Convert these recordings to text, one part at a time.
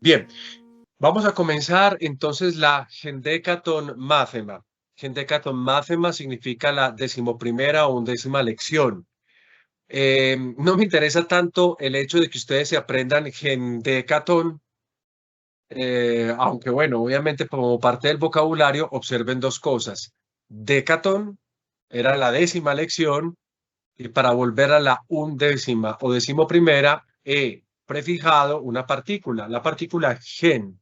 Bien, vamos a comenzar entonces la Hendekaton Mathema. Hendekaton Mathema significa la decimoprimera o undécima lección. No me interesa tanto el hecho de que ustedes se aprendan Hendekaton, aunque bueno, obviamente como parte del vocabulario observen dos cosas. Decaton era la décima lección y para volver a la undécima o decimoprimera he prefijado una partícula, la partícula gen,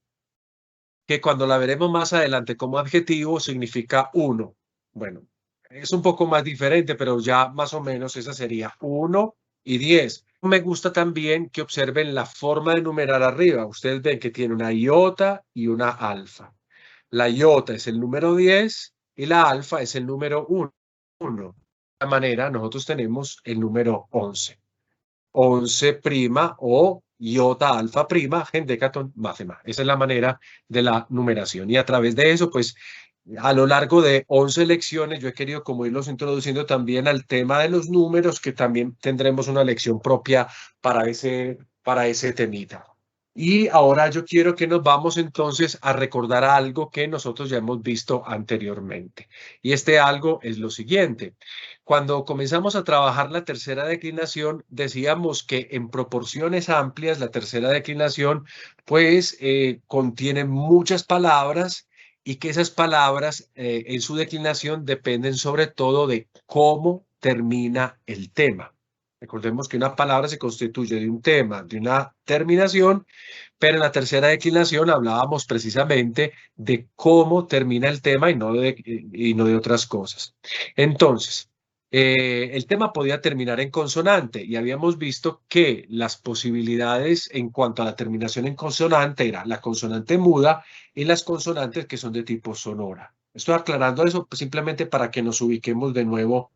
que cuando la veremos más adelante como adjetivo significa uno. Bueno, es un poco más diferente, pero ya más o menos esa sería 1 y 10. Me gusta también que observen la forma de numerar arriba. Ustedes ven que tiene una iota y una alfa. La iota es el número 10 y la alfa es el número 1. De esta manera, nosotros tenemos el número 11. 11 prima o iota alfa prima, Hendekaton Mathema. Esa es la manera de la numeración. Y a través de eso, pues, a lo largo de 11 lecciones, yo he querido como irlos introduciendo también al tema de los números, que también tendremos una lección propia para ese temita. Y ahora yo quiero que nos vamos entonces a recordar algo que nosotros ya hemos visto anteriormente. Y este algo es lo siguiente. Cuando comenzamos a trabajar la tercera declinación, decíamos que en proporciones amplias la tercera declinación pues contiene muchas palabras y que esas palabras en su declinación dependen sobre todo de cómo termina el tema. Recordemos que una palabra se constituye de un tema, de una terminación, pero en la tercera declinación hablábamos precisamente de cómo termina el tema y no de otras cosas. Entonces, el tema podía terminar en consonante y habíamos visto que las posibilidades en cuanto a la terminación en consonante era la consonante muda y las consonantes que son de tipo sonora. Estoy aclarando eso simplemente para que nos ubiquemos de nuevo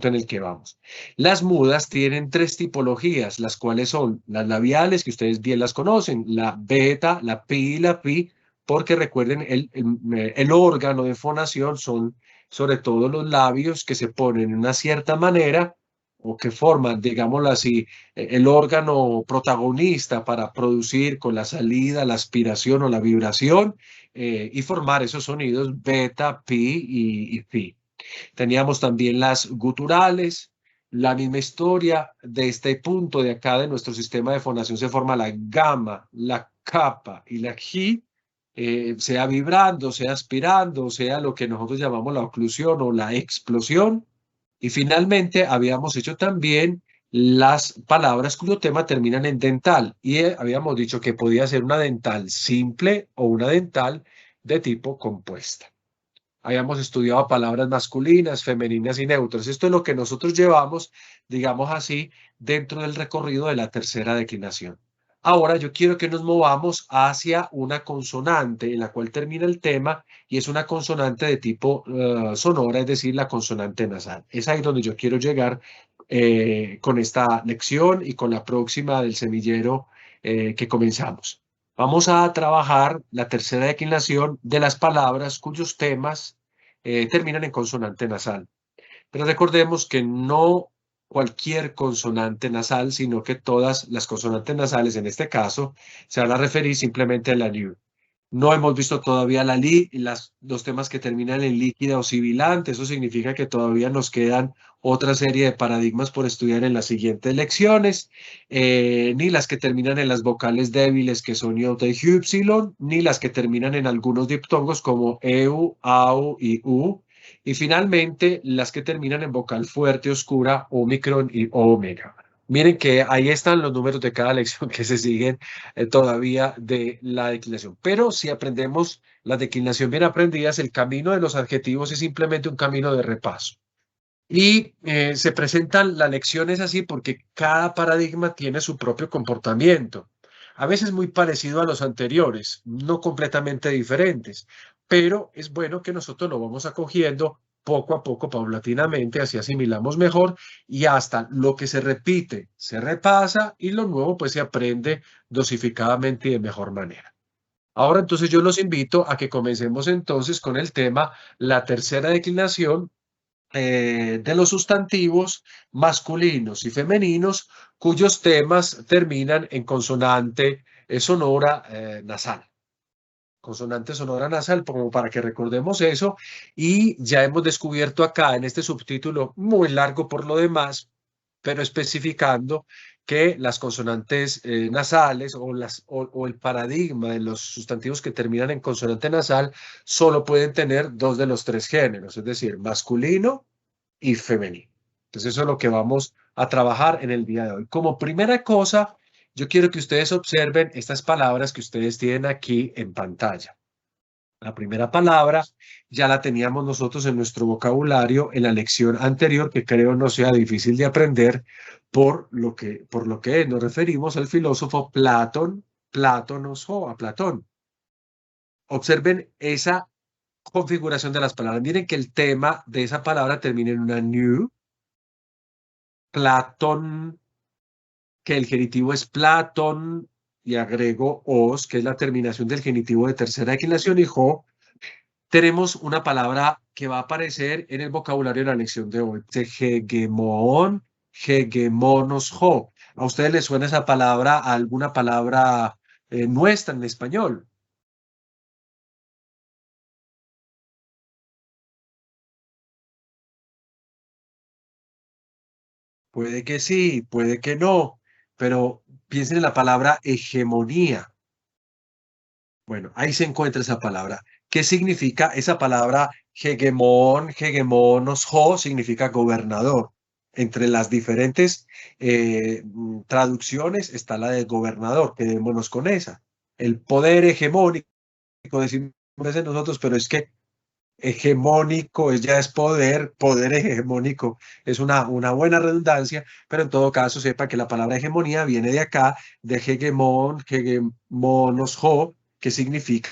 en el que vamos. Las mudas tienen tres tipologías, las cuales son las labiales, que ustedes bien las conocen, la beta, la pi y la pi, porque recuerden, el órgano de fonación son sobre todo los labios que se ponen en una cierta manera o que forman, digámoslo así, el órgano protagonista para producir con la salida, la aspiración o la vibración y formar esos sonidos beta, pi y fi. Teníamos también las guturales, la misma historia. De este punto de acá de nuestro sistema de fonación se forma la gamma, la capa y la ji, sea vibrando, sea aspirando, sea lo que nosotros llamamos la oclusión o la explosión. Y finalmente habíamos hecho también las palabras cuyo tema terminan en dental y habíamos dicho que podía ser una dental simple o una dental de tipo compuesta. Habíamos estudiado palabras masculinas, femeninas y neutras. Esto es lo que nosotros llevamos, digamos así, dentro del recorrido de la tercera declinación. Ahora yo quiero que nos movamos hacia una consonante en la cual termina el tema y es una consonante de tipo sonora, es decir, la consonante nasal. Es ahí donde yo quiero llegar con esta lección y con la próxima del semillero que comenzamos. Vamos a trabajar la tercera declinación de las palabras cuyos temas terminan en consonante nasal. Pero recordemos que no cualquier consonante nasal, sino que todas las consonantes nasales, en este caso, se van a referir simplemente a la LIU. No hemos visto todavía la li, los temas que terminan en líquida o sibilante. Eso significa que todavía nos quedan otra serie de paradigmas por estudiar en las siguientes lecciones, ni las que terminan en las vocales débiles que son iota y upsilon, ni las que terminan en algunos diptongos como eu, au y u, y finalmente las que terminan en vocal fuerte, oscura, omicron y omega. Miren que ahí están los números de cada lección que se siguen todavía de la declinación. Pero si aprendemos la declinación bien aprendidas, el camino de los adjetivos es simplemente un camino de repaso. Y se presentan las lecciones así porque cada paradigma tiene su propio comportamiento. A veces muy parecido a los anteriores, no completamente diferentes, pero es bueno que nosotros lo vamos acogiendo poco a poco, paulatinamente, así asimilamos mejor y hasta lo que se repite se repasa y lo nuevo pues se aprende dosificadamente y de mejor manera. Ahora entonces yo los invito a que comencemos entonces con el tema, la tercera declinación de los sustantivos masculinos y femeninos cuyos temas terminan en consonante es sonora nasal. Consonante sonora nasal, como para que recordemos eso. Y ya hemos descubierto acá en este subtítulo, muy largo por lo demás, pero especificando que las consonantes nasales o el paradigma de los sustantivos que terminan en consonante nasal solo pueden tener dos de los tres géneros, es decir, masculino y femenino. Entonces eso es lo que vamos a trabajar en el día de hoy. Como primera cosa, yo quiero que ustedes observen estas palabras que ustedes tienen aquí en pantalla. La primera palabra ya la teníamos nosotros en nuestro vocabulario en la lección anterior, que creo no sea difícil de aprender por lo que nos referimos al filósofo Platón, Plátonos o a Platón. Observen esa configuración de las palabras. Miren que el tema de esa palabra termina en una new. Platón, que el genitivo es Platón, y agrego os, que es la terminación del genitivo de tercera declinación, y jo, tenemos una palabra que va a aparecer en el vocabulario de la lección de hoy. Hegemón, hegemonos, jo. ¿A ustedes les suena esa palabra a alguna palabra nuestra en español? Puede que sí, puede que no, pero piensen en la palabra hegemonía. Bueno, ahí se encuentra esa palabra. ¿Qué significa esa palabra hegemón, hegemonos, ho? Significa gobernador. Entre las diferentes traducciones está la de gobernador. Quedémonos con esa. El poder hegemónico, decimos en nosotros, pero es que hegemónico ya es poder, poder hegemónico. Es una buena redundancia, pero en todo caso sepa que la palabra hegemonía viene de acá, de hegemón, hegemonos, ho, que significa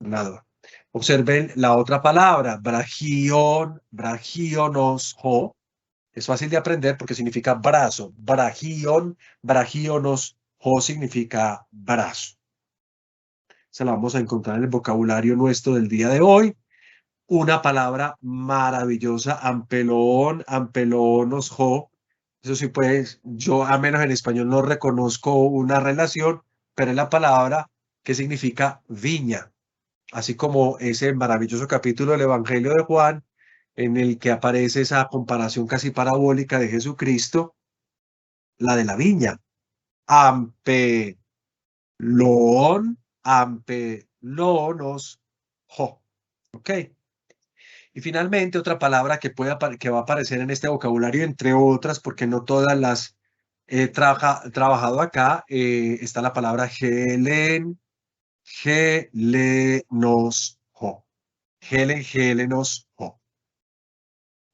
gobernador. Observen la otra palabra, bragión, bragionos, ho. Es fácil de aprender porque significa brazo. Bragión, bragionos, ho significa brazo. Se la vamos a encontrar en el vocabulario nuestro del día de hoy. Una palabra maravillosa, ampelón, ampelonos, jo. Eso sí, pues yo, a menos en español, no reconozco una relación, pero es la palabra que significa viña, así como ese maravilloso capítulo del Evangelio de Juan, en el que aparece esa comparación casi parabólica de Jesucristo, la de la viña. Ampelón, ampelonos, jo. ¿Ok? Y finalmente, otra palabra que va a aparecer en este vocabulario, entre otras, porque no todas las he trabajado acá, está la palabra Helen, Helenos, jo. Helen, Helenos, jo.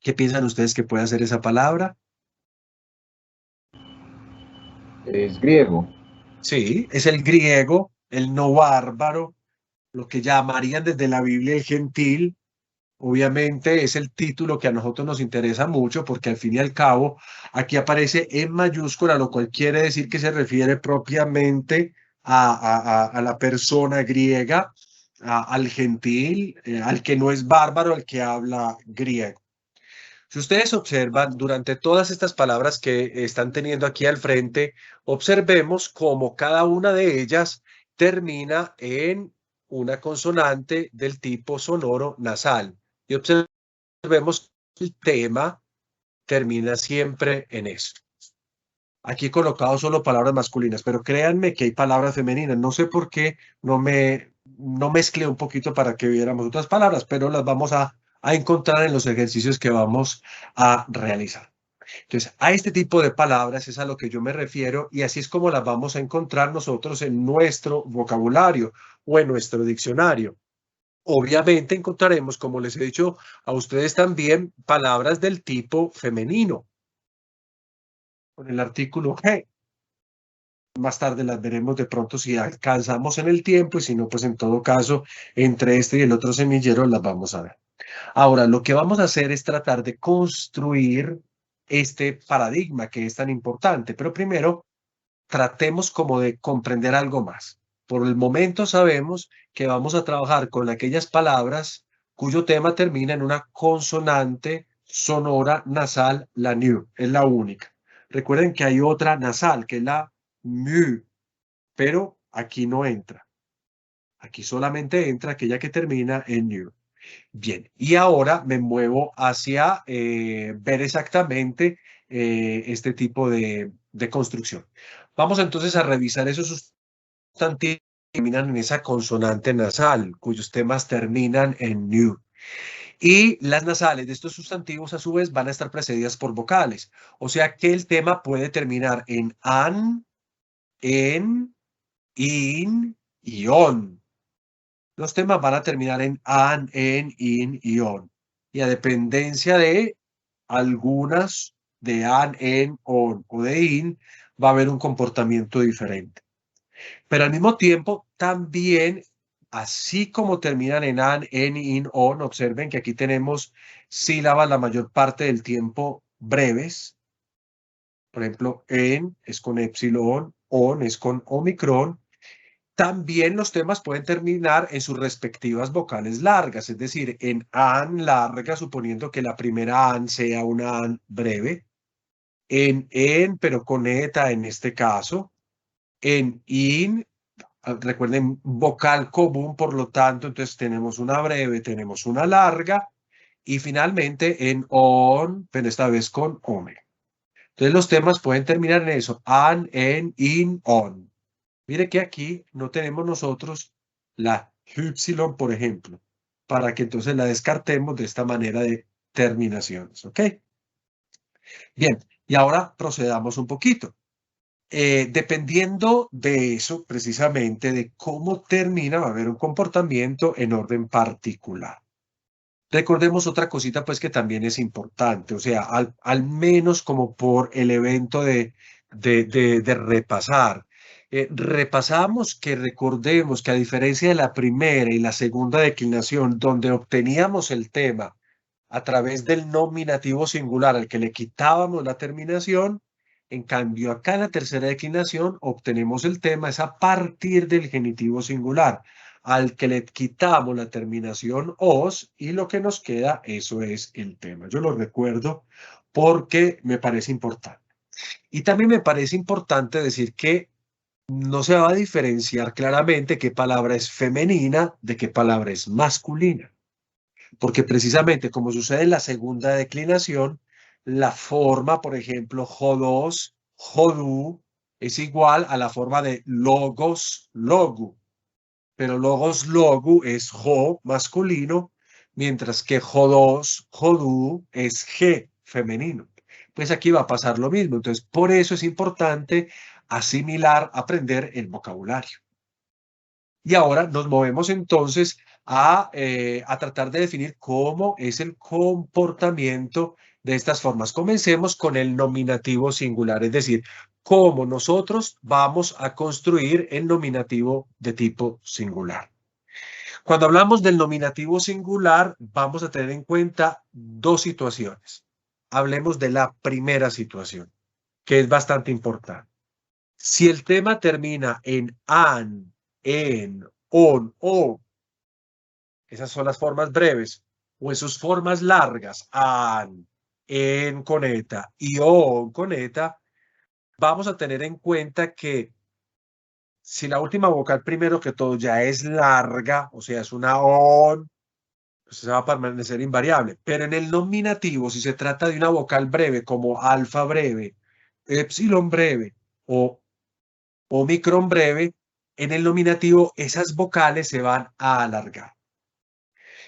¿Qué piensan ustedes que puede hacer esa palabra? Es griego. Sí, es el griego, el no bárbaro, lo que llamarían desde la Biblia el gentil. Obviamente es el título que a nosotros nos interesa mucho porque al fin y al cabo aquí aparece en mayúscula, lo cual quiere decir que se refiere propiamente a la persona griega, al gentil, al que no es bárbaro, al que habla griego. Si ustedes observan, durante todas estas palabras que están teniendo aquí al frente, observemos cómo cada una de ellas termina en una consonante del tipo sonoro nasal. Y observemos que el tema termina siempre en eso. Aquí he colocado solo palabras masculinas, pero créanme que hay palabras femeninas. No sé por qué no mezclé un poquito para que viéramos otras palabras, pero las vamos a encontrar en los ejercicios que vamos a realizar. Entonces, a este tipo de palabras es a lo que yo me refiero y así es como las vamos a encontrar nosotros en nuestro vocabulario o en nuestro diccionario. Obviamente encontraremos, como les he dicho a ustedes también, palabras del tipo femenino, con el artículo G. Más tarde las veremos de pronto si alcanzamos en el tiempo y si no, pues en todo caso, entre este y el otro semillero las vamos a ver. Ahora, lo que vamos a hacer es tratar de construir este paradigma que es tan importante, pero primero tratemos como de comprender algo más. Por el momento sabemos que vamos a trabajar con aquellas palabras cuyo tema termina en una consonante sonora nasal, la new, es la única. Recuerden que hay otra nasal, que es la mu. pero aquí no entra. Aquí solamente entra aquella que termina en new. Bien, y ahora me muevo hacia ver exactamente este tipo de construcción. Vamos entonces a revisar esos sustantivos que terminan en esa consonante nasal, cuyos temas terminan en new. Y las nasales de estos sustantivos, a su vez, van a estar precedidas por vocales. O sea que el tema puede terminar en an, en, in y on. Los temas van a terminar en an, en, in y on. Y a dependencia de algunas de an, en, on o de in, va a haber un comportamiento diferente. Pero al mismo tiempo, también, así como terminan en an, en, in, on, observen que aquí tenemos sílabas la mayor parte del tiempo breves. Por ejemplo, en es con epsilon, on es con omicron. También los temas pueden terminar en sus respectivas vocales largas, es decir, en an larga, suponiendo que la primera an sea una an breve, en, pero con eta en este caso, en in, recuerden, vocal común, por lo tanto, entonces tenemos una breve, tenemos una larga, y finalmente en on, pero esta vez con ome. Entonces los temas pueden terminar en eso, an, en, in, on. Mire que aquí no tenemos nosotros la Y, por ejemplo, para que entonces la descartemos de esta manera de terminaciones, ¿ok? Bien, y ahora procedamos un poquito. Dependiendo de eso, precisamente, de cómo termina, va a haber un comportamiento en orden particular. Recordemos otra cosita, pues, que también es importante, o sea, al menos como por el evento de repasar. Repasamos que recordemos que a diferencia de la primera y la segunda declinación, donde obteníamos el tema a través del nominativo singular al que le quitábamos la terminación, en cambio acá en la tercera declinación obtenemos el tema es a partir del genitivo singular al que le quitamos la terminación os y lo que nos queda, eso es el tema. Yo lo recuerdo porque me parece importante. Y también me parece importante decir que no se va a diferenciar claramente qué palabra es femenina de qué palabra es masculina. Porque precisamente como sucede en la segunda declinación, la forma, por ejemplo, jodos, jodú, es igual a la forma de logos, logu. Pero logos, logu es jo masculino, mientras que jodos, jodú es ge femenino. Pues aquí va a pasar lo mismo. Entonces, por eso es importante asimilar, aprender el vocabulario. Y ahora nos movemos entonces a tratar de definir cómo es el comportamiento de estas formas. Comencemos con el nominativo singular, es decir, cómo nosotros vamos a construir el nominativo de tipo singular. Cuando hablamos del nominativo singular, vamos a tener en cuenta dos situaciones. Hablemos de la primera situación, que es bastante importante. Si el tema termina en an, en, on, o, esas son las formas breves, o en sus formas largas, an, en con eta y on con eta, vamos a tener en cuenta que si la última vocal primero que todo ya es larga, o sea, es una on, pues esa va a permanecer invariable. Pero en el nominativo, si se trata de una vocal breve como alfa breve, epsilon breve o omicron breve, en el nominativo esas vocales se van a alargar.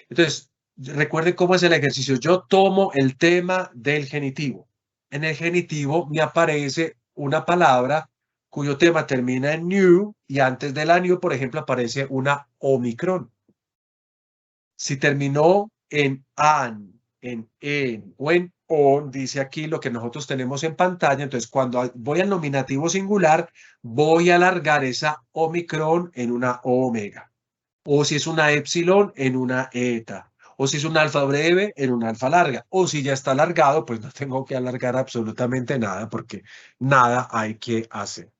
Entonces, recuerden cómo es el ejercicio. Yo tomo el tema del genitivo. En el genitivo me aparece una palabra cuyo tema termina en new y antes de la new, por ejemplo, aparece una omicron. Si terminó en an, en o en on, dice aquí lo que nosotros tenemos en pantalla. Entonces, cuando voy al nominativo singular, voy a alargar esa omicron en una omega. O si es una epsilon, en una eta. O si es un alfa breve, en una alfa larga. O si ya está alargado, pues no tengo que alargar absolutamente nada porque nada hay que hacer.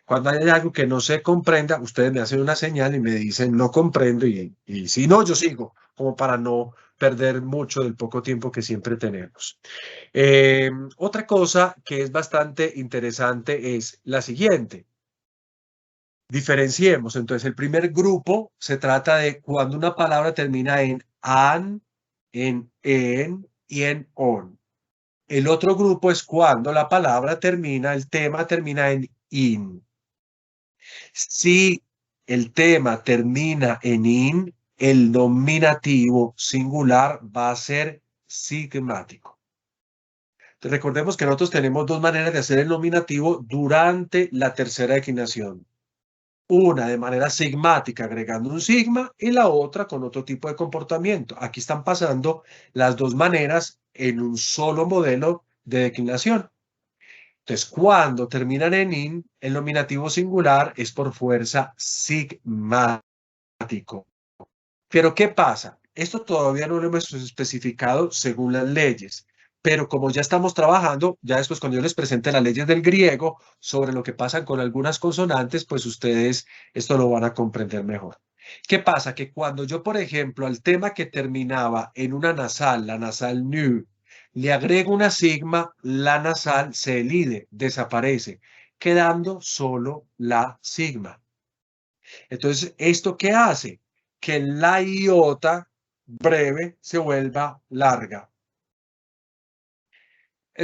Cuando hay algo que no se comprenda, ustedes me hacen una señal y me dicen no comprendo y si no, yo sigo, como para no perder mucho del poco tiempo que siempre tenemos. Otra cosa que es bastante interesante es la siguiente. Diferenciemos. Entonces, el primer grupo se trata de cuando una palabra termina en an, en y en on. El otro grupo es cuando la palabra termina, el tema termina en in. Si el tema termina en in, el nominativo singular va a ser sigmático. Entonces, recordemos que nosotros tenemos dos maneras de hacer el nominativo durante la tercera declinación. Una de manera sigmática, agregando un sigma, y la otra con otro tipo de comportamiento. Aquí están pasando las dos maneras en un solo modelo de declinación. Entonces, cuando terminan en in, el nominativo singular es por fuerza sigmático. Pero, ¿qué pasa? Esto todavía no lo hemos especificado según las leyes, pero como ya estamos trabajando, ya después cuando yo les presente las leyes del griego sobre lo que pasa con algunas consonantes, pues ustedes esto lo van a comprender mejor. ¿Qué pasa? Que cuando yo, por ejemplo, al tema que terminaba en una nasal, la nasal nu, le agrego una sigma, la nasal se elide, desaparece, quedando solo la sigma. Entonces, ¿esto qué hace? Que la iota breve se vuelva larga.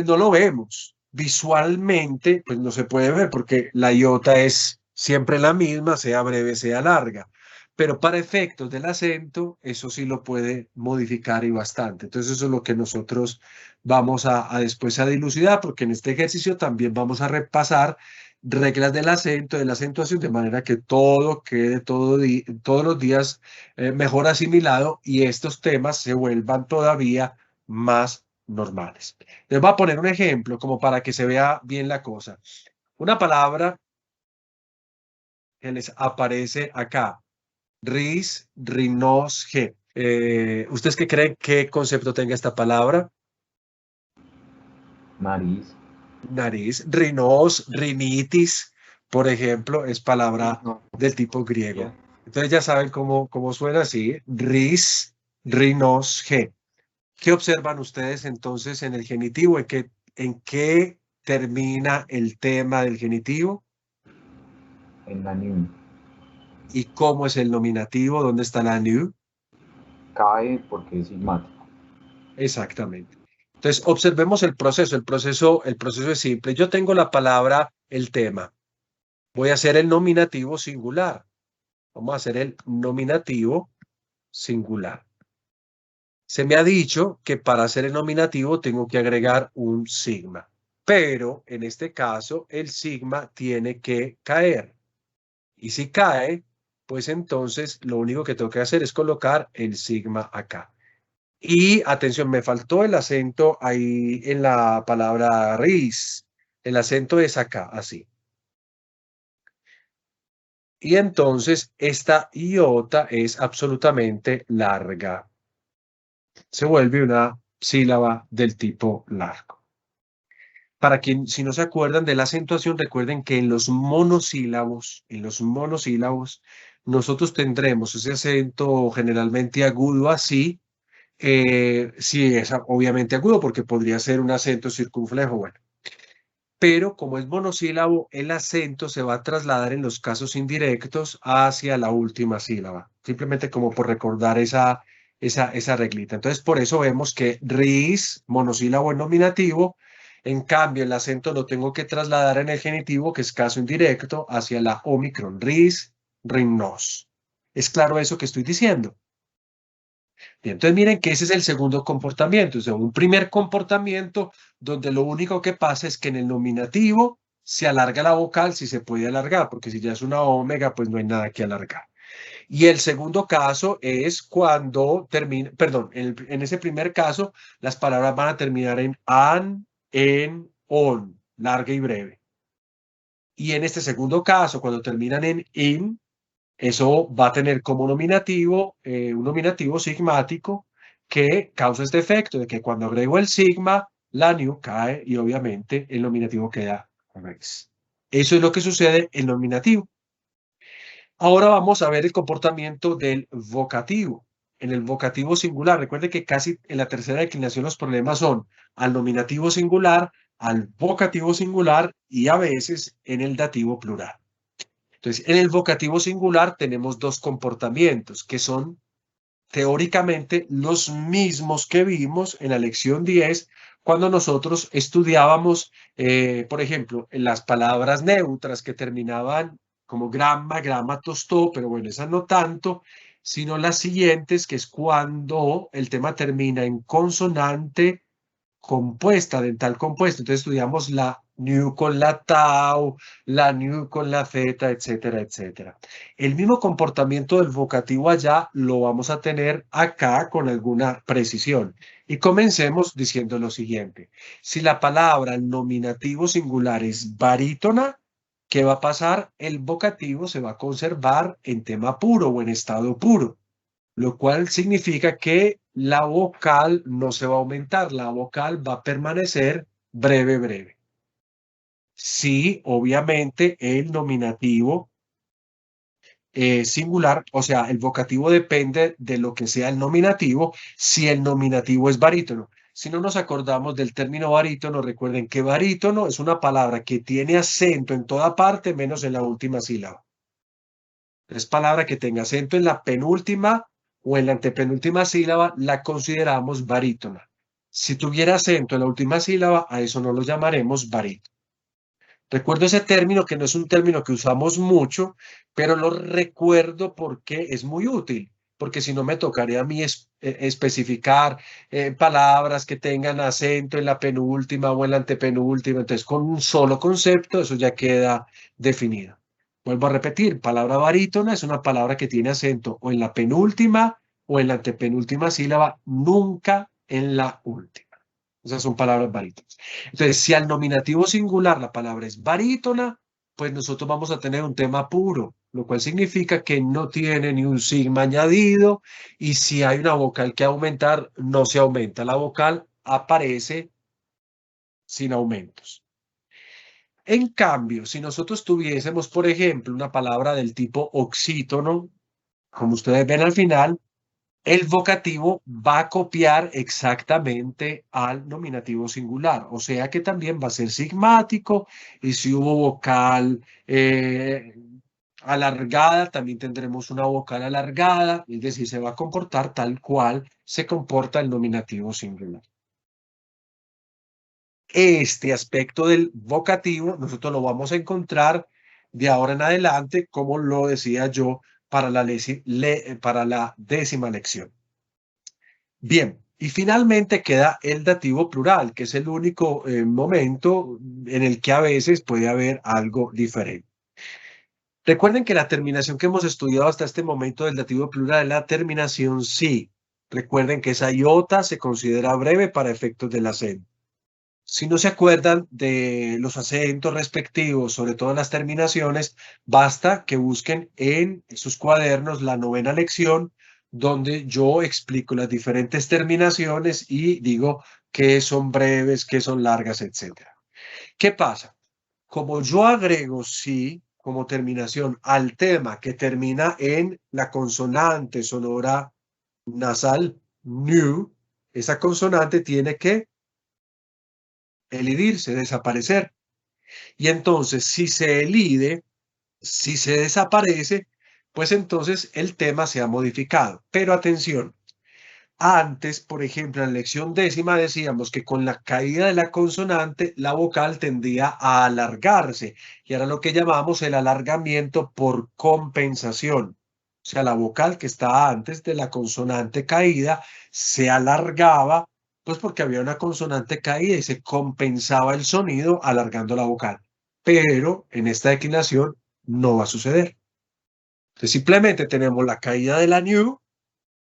No lo vemos. Visualmente, pues no se puede ver porque la iota es siempre la misma, sea breve, sea larga. Pero para efectos del acento, eso sí lo puede modificar y bastante. Entonces, eso es lo que nosotros vamos a después a dilucidar, porque en este ejercicio también vamos a repasar reglas del acento, de la acentuación, de manera que todo quede todos los días mejor asimilado y estos temas se vuelvan todavía más normales. Les voy a poner un ejemplo como para que se vea bien la cosa. Una palabra que les aparece acá. Ris, rinos, ge. ¿Ustedes qué creen qué concepto tenga esta palabra? Nariz. Nariz, rinos, rinitis, por ejemplo, es palabra No. del tipo griego. Entonces ya saben cómo suena así. Ris, rinos, ge. ¿Qué observan ustedes entonces en el genitivo? ¿En qué termina el tema del genitivo? En la new. ¿Y cómo es el nominativo? ¿Dónde está la new? Cae porque es sigmático. Exactamente. Entonces, observemos el proceso. El proceso es simple. Yo tengo la palabra, el tema. Voy a hacer el nominativo singular. Vamos a hacer el nominativo singular. Se me ha dicho que para hacer el nominativo tengo que agregar un sigma, pero en este caso el sigma tiene que caer. Y si cae, pues entonces lo único que tengo que hacer es colocar el sigma acá. Y atención, me faltó el acento ahí en la palabra ris. El acento es acá, así. Y entonces esta iota es absolutamente larga. Se vuelve una sílaba del tipo largo. Para quien, si no se acuerdan de la acentuación, recuerden que en los monosílabos, nosotros tendremos ese acento generalmente agudo así, sí es obviamente agudo porque podría ser un acento circunflejo, bueno. Pero como es monosílabo, el acento se va a trasladar en los casos indirectos hacia la última sílaba, simplemente como por recordar esa reglita. Entonces, por eso vemos que ris, monosílabo en nominativo, en cambio, el acento lo tengo que trasladar en el genitivo, que es caso indirecto, hacia la omicron, ris, rinnos. ¿Es claro eso que estoy diciendo? Bien, entonces miren que ese es el segundo comportamiento, o sea, un primer comportamiento donde lo único que pasa es que en el nominativo se alarga la vocal si se puede alargar, porque si ya es una omega, pues no hay nada que alargar. Y el segundo caso es cuando termina, perdón, en ese primer caso las palabras van a terminar en an, en, on, larga y breve. Y en este segundo caso, cuando terminan en in, eso va a tener como nominativo, un nominativo sigmático que causa este efecto de que cuando agrego el sigma, la new cae y obviamente el nominativo queda res. Eso es lo que sucede en nominativo. Ahora vamos a ver el comportamiento del vocativo. En el vocativo singular, recuerde que casi en la tercera declinación los problemas son al nominativo singular, al vocativo singular y a veces en el dativo plural. Entonces, en el vocativo singular tenemos dos comportamientos que son teóricamente los mismos que vimos en la lección 10 cuando nosotros estudiábamos, por ejemplo, en las palabras neutras que terminaban como grama, grama, tostó, pero bueno, esas no tanto, sino las siguientes, que es cuando el tema termina en consonante compuesta, dental compuesta. Entonces estudiamos la new con la tau, la new con la z, etcétera, etcétera. El mismo comportamiento del vocativo allá lo vamos a tener acá con alguna precisión. Y comencemos diciendo lo siguiente. Si la palabra nominativo singular es barítona, ¿qué va a pasar? El vocativo se va a conservar en tema puro o en estado puro, lo cual significa que la vocal no se va a aumentar, la vocal va a permanecer breve, breve. Sí, obviamente el nominativo singular, o sea, el vocativo depende de lo que sea el nominativo, si el nominativo es barítono. Si no nos acordamos del término barítono, recuerden que barítono es una palabra que tiene acento en toda parte menos en la última sílaba. Es palabra que tenga acento en la penúltima o en la antepenúltima sílaba, la consideramos barítona. Si tuviera acento en la última sílaba, a eso no lo llamaremos barítono. Recuerdo ese término que no es un término que usamos mucho, pero lo recuerdo porque es muy útil, porque si no me tocaría a mí especificar palabras que tengan acento en la penúltima o en la antepenúltima. Entonces, con un solo concepto, eso ya queda definido. Vuelvo a repetir, palabra barítona es una palabra que tiene acento o en la penúltima o en la antepenúltima sílaba, nunca en la última. Esas son palabras barítonas. Entonces, si al nominativo singular la palabra es barítona, pues nosotros vamos a tener un tema puro, lo cual significa que no tiene ni un sigma añadido y si hay una vocal que aumentar, no se aumenta. La vocal aparece sin aumentos. En cambio, si nosotros tuviésemos, por ejemplo, una palabra del tipo oxítono, como ustedes ven al final, el vocativo va a copiar exactamente al nominativo singular, o sea que también va a ser sigmático y si hubo vocal alargada, también tendremos una vocal alargada, es decir, se va a comportar tal cual se comporta el nominativo singular. Este aspecto del vocativo nosotros lo vamos a encontrar de ahora en adelante, como lo decía yo, para la décima lección. Bien, y finalmente queda el dativo plural, que es el único momento en el que a veces puede haber algo diferente. Recuerden que la terminación que hemos estudiado hasta este momento del dativo plural es la terminación sí. Recuerden que esa iota se considera breve para efectos del acento. Si no se acuerdan de los acentos respectivos, sobre todo en las terminaciones, basta que busquen en sus cuadernos la 9ª lección, donde yo explico las diferentes terminaciones y digo qué son breves, qué son largas, etc. ¿Qué pasa? Como yo agrego sí como terminación al tema que termina en la consonante sonora nasal, new, esa consonante tiene que elidirse, desaparecer. Y entonces, si se elide, si se desaparece, pues entonces el tema se ha modificado. Pero atención, antes, por ejemplo, en la lección 10ª decíamos que con la caída de la consonante, la vocal tendía a alargarse. Y era lo que llamamos el alargamiento por compensación. O sea, la vocal que estaba antes de la consonante caída se alargaba, pues porque había una consonante caída y se compensaba el sonido alargando la vocal. Pero en esta declinación no va a suceder. Entonces simplemente tenemos la caída de la new,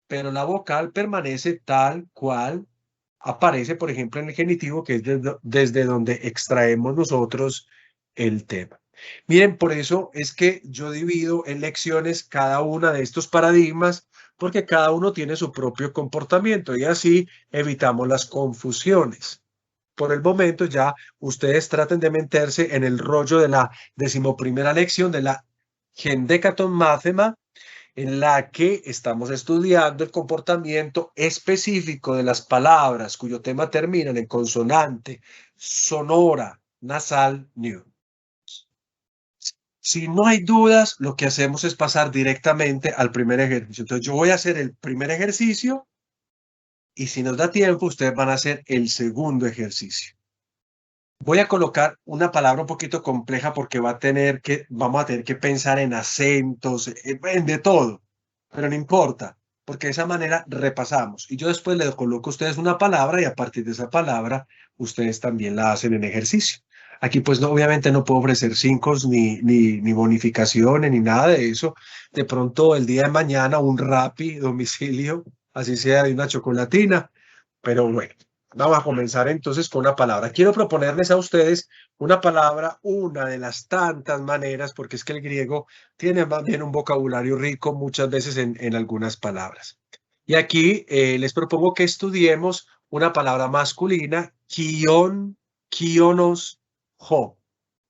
pero la vocal permanece tal cual aparece, por ejemplo, en el genitivo, que es desde donde extraemos nosotros el tema. Miren, por eso es que yo divido en lecciones cada una de estos paradigmas, porque cada uno tiene su propio comportamiento y así evitamos las confusiones. Por el momento ya ustedes traten de meterse en el rollo de la 11ª lección de la Gendecaton Mathema, en la que estamos estudiando el comportamiento específico de las palabras cuyo tema terminan en consonante, sonora, nasal, new. Si no hay dudas, lo que hacemos es pasar directamente al primer ejercicio. Entonces yo voy a hacer el primer ejercicio y si nos da tiempo, ustedes van a hacer el segundo ejercicio. Voy a colocar una palabra un poquito compleja porque vamos a tener que pensar en acentos, en de todo, pero no importa, porque de esa manera repasamos. Y yo después les coloco a ustedes una palabra y a partir de esa palabra, ustedes también la hacen en ejercicio. Aquí pues no, obviamente no puedo ofrecer 5 ni bonificaciones ni nada de eso. De pronto el día de mañana un Rappi domicilio, así sea de una chocolatina, pero bueno. Vamos a comenzar entonces con una palabra. Quiero proponerles a ustedes una palabra, una de las tantas maneras, porque es que el griego tiene más bien un vocabulario rico muchas veces en algunas palabras. Y aquí les propongo que estudiemos una palabra masculina, kion, kionos, jo.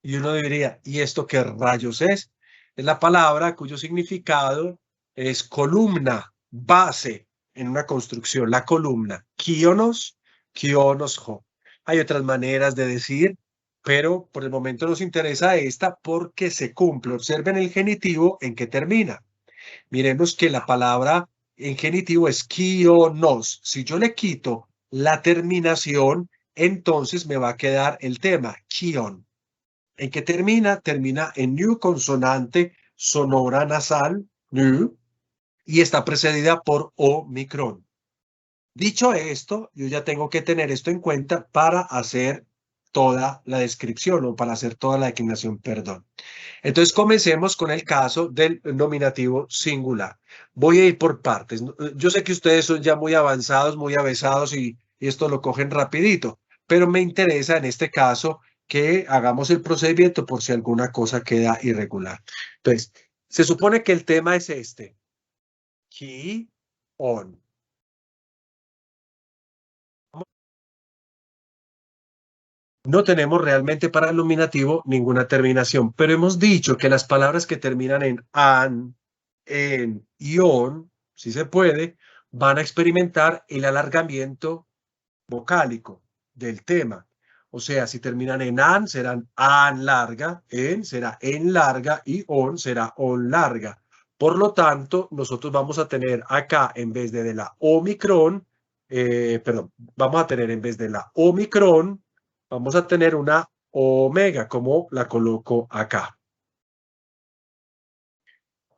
Y uno diría, ¿y esto qué rayos es? Es la palabra cuyo significado es columna, base en una construcción, la columna. Kionos, kionosjo. Hay otras maneras de decir, pero por el momento nos interesa esta porque se cumple. Observen el genitivo en que termina. Miremos que la palabra en genitivo es kionos. Si yo le quito la terminación, entonces me va a quedar el tema, kion. ¿En qué termina? Termina en new consonante sonora nasal, new, y está precedida por omicron. Dicho esto, yo ya tengo que tener esto en cuenta para hacer toda la descripción o para hacer toda la declinación, perdón. Entonces comencemos con el caso del nominativo singular. Voy a ir por partes. Yo sé que ustedes son ya muy avanzados, muy avesados y esto lo cogen rapidito, pero me interesa en este caso que hagamos el procedimiento por si alguna cosa queda irregular. Entonces, se supone que el tema es este. Ki, on. No tenemos realmente para el nominativo ninguna terminación, pero hemos dicho que las palabras que terminan en an, en y on, si se puede, van a experimentar el alargamiento vocálico del tema. O sea, si terminan en an, serán an larga, en será en larga y on será on larga. Por lo tanto, nosotros vamos a tener acá, en vez de la omicron, perdón, vamos a tener en vez de la omicron, vamos a tener una omega, como la coloco acá.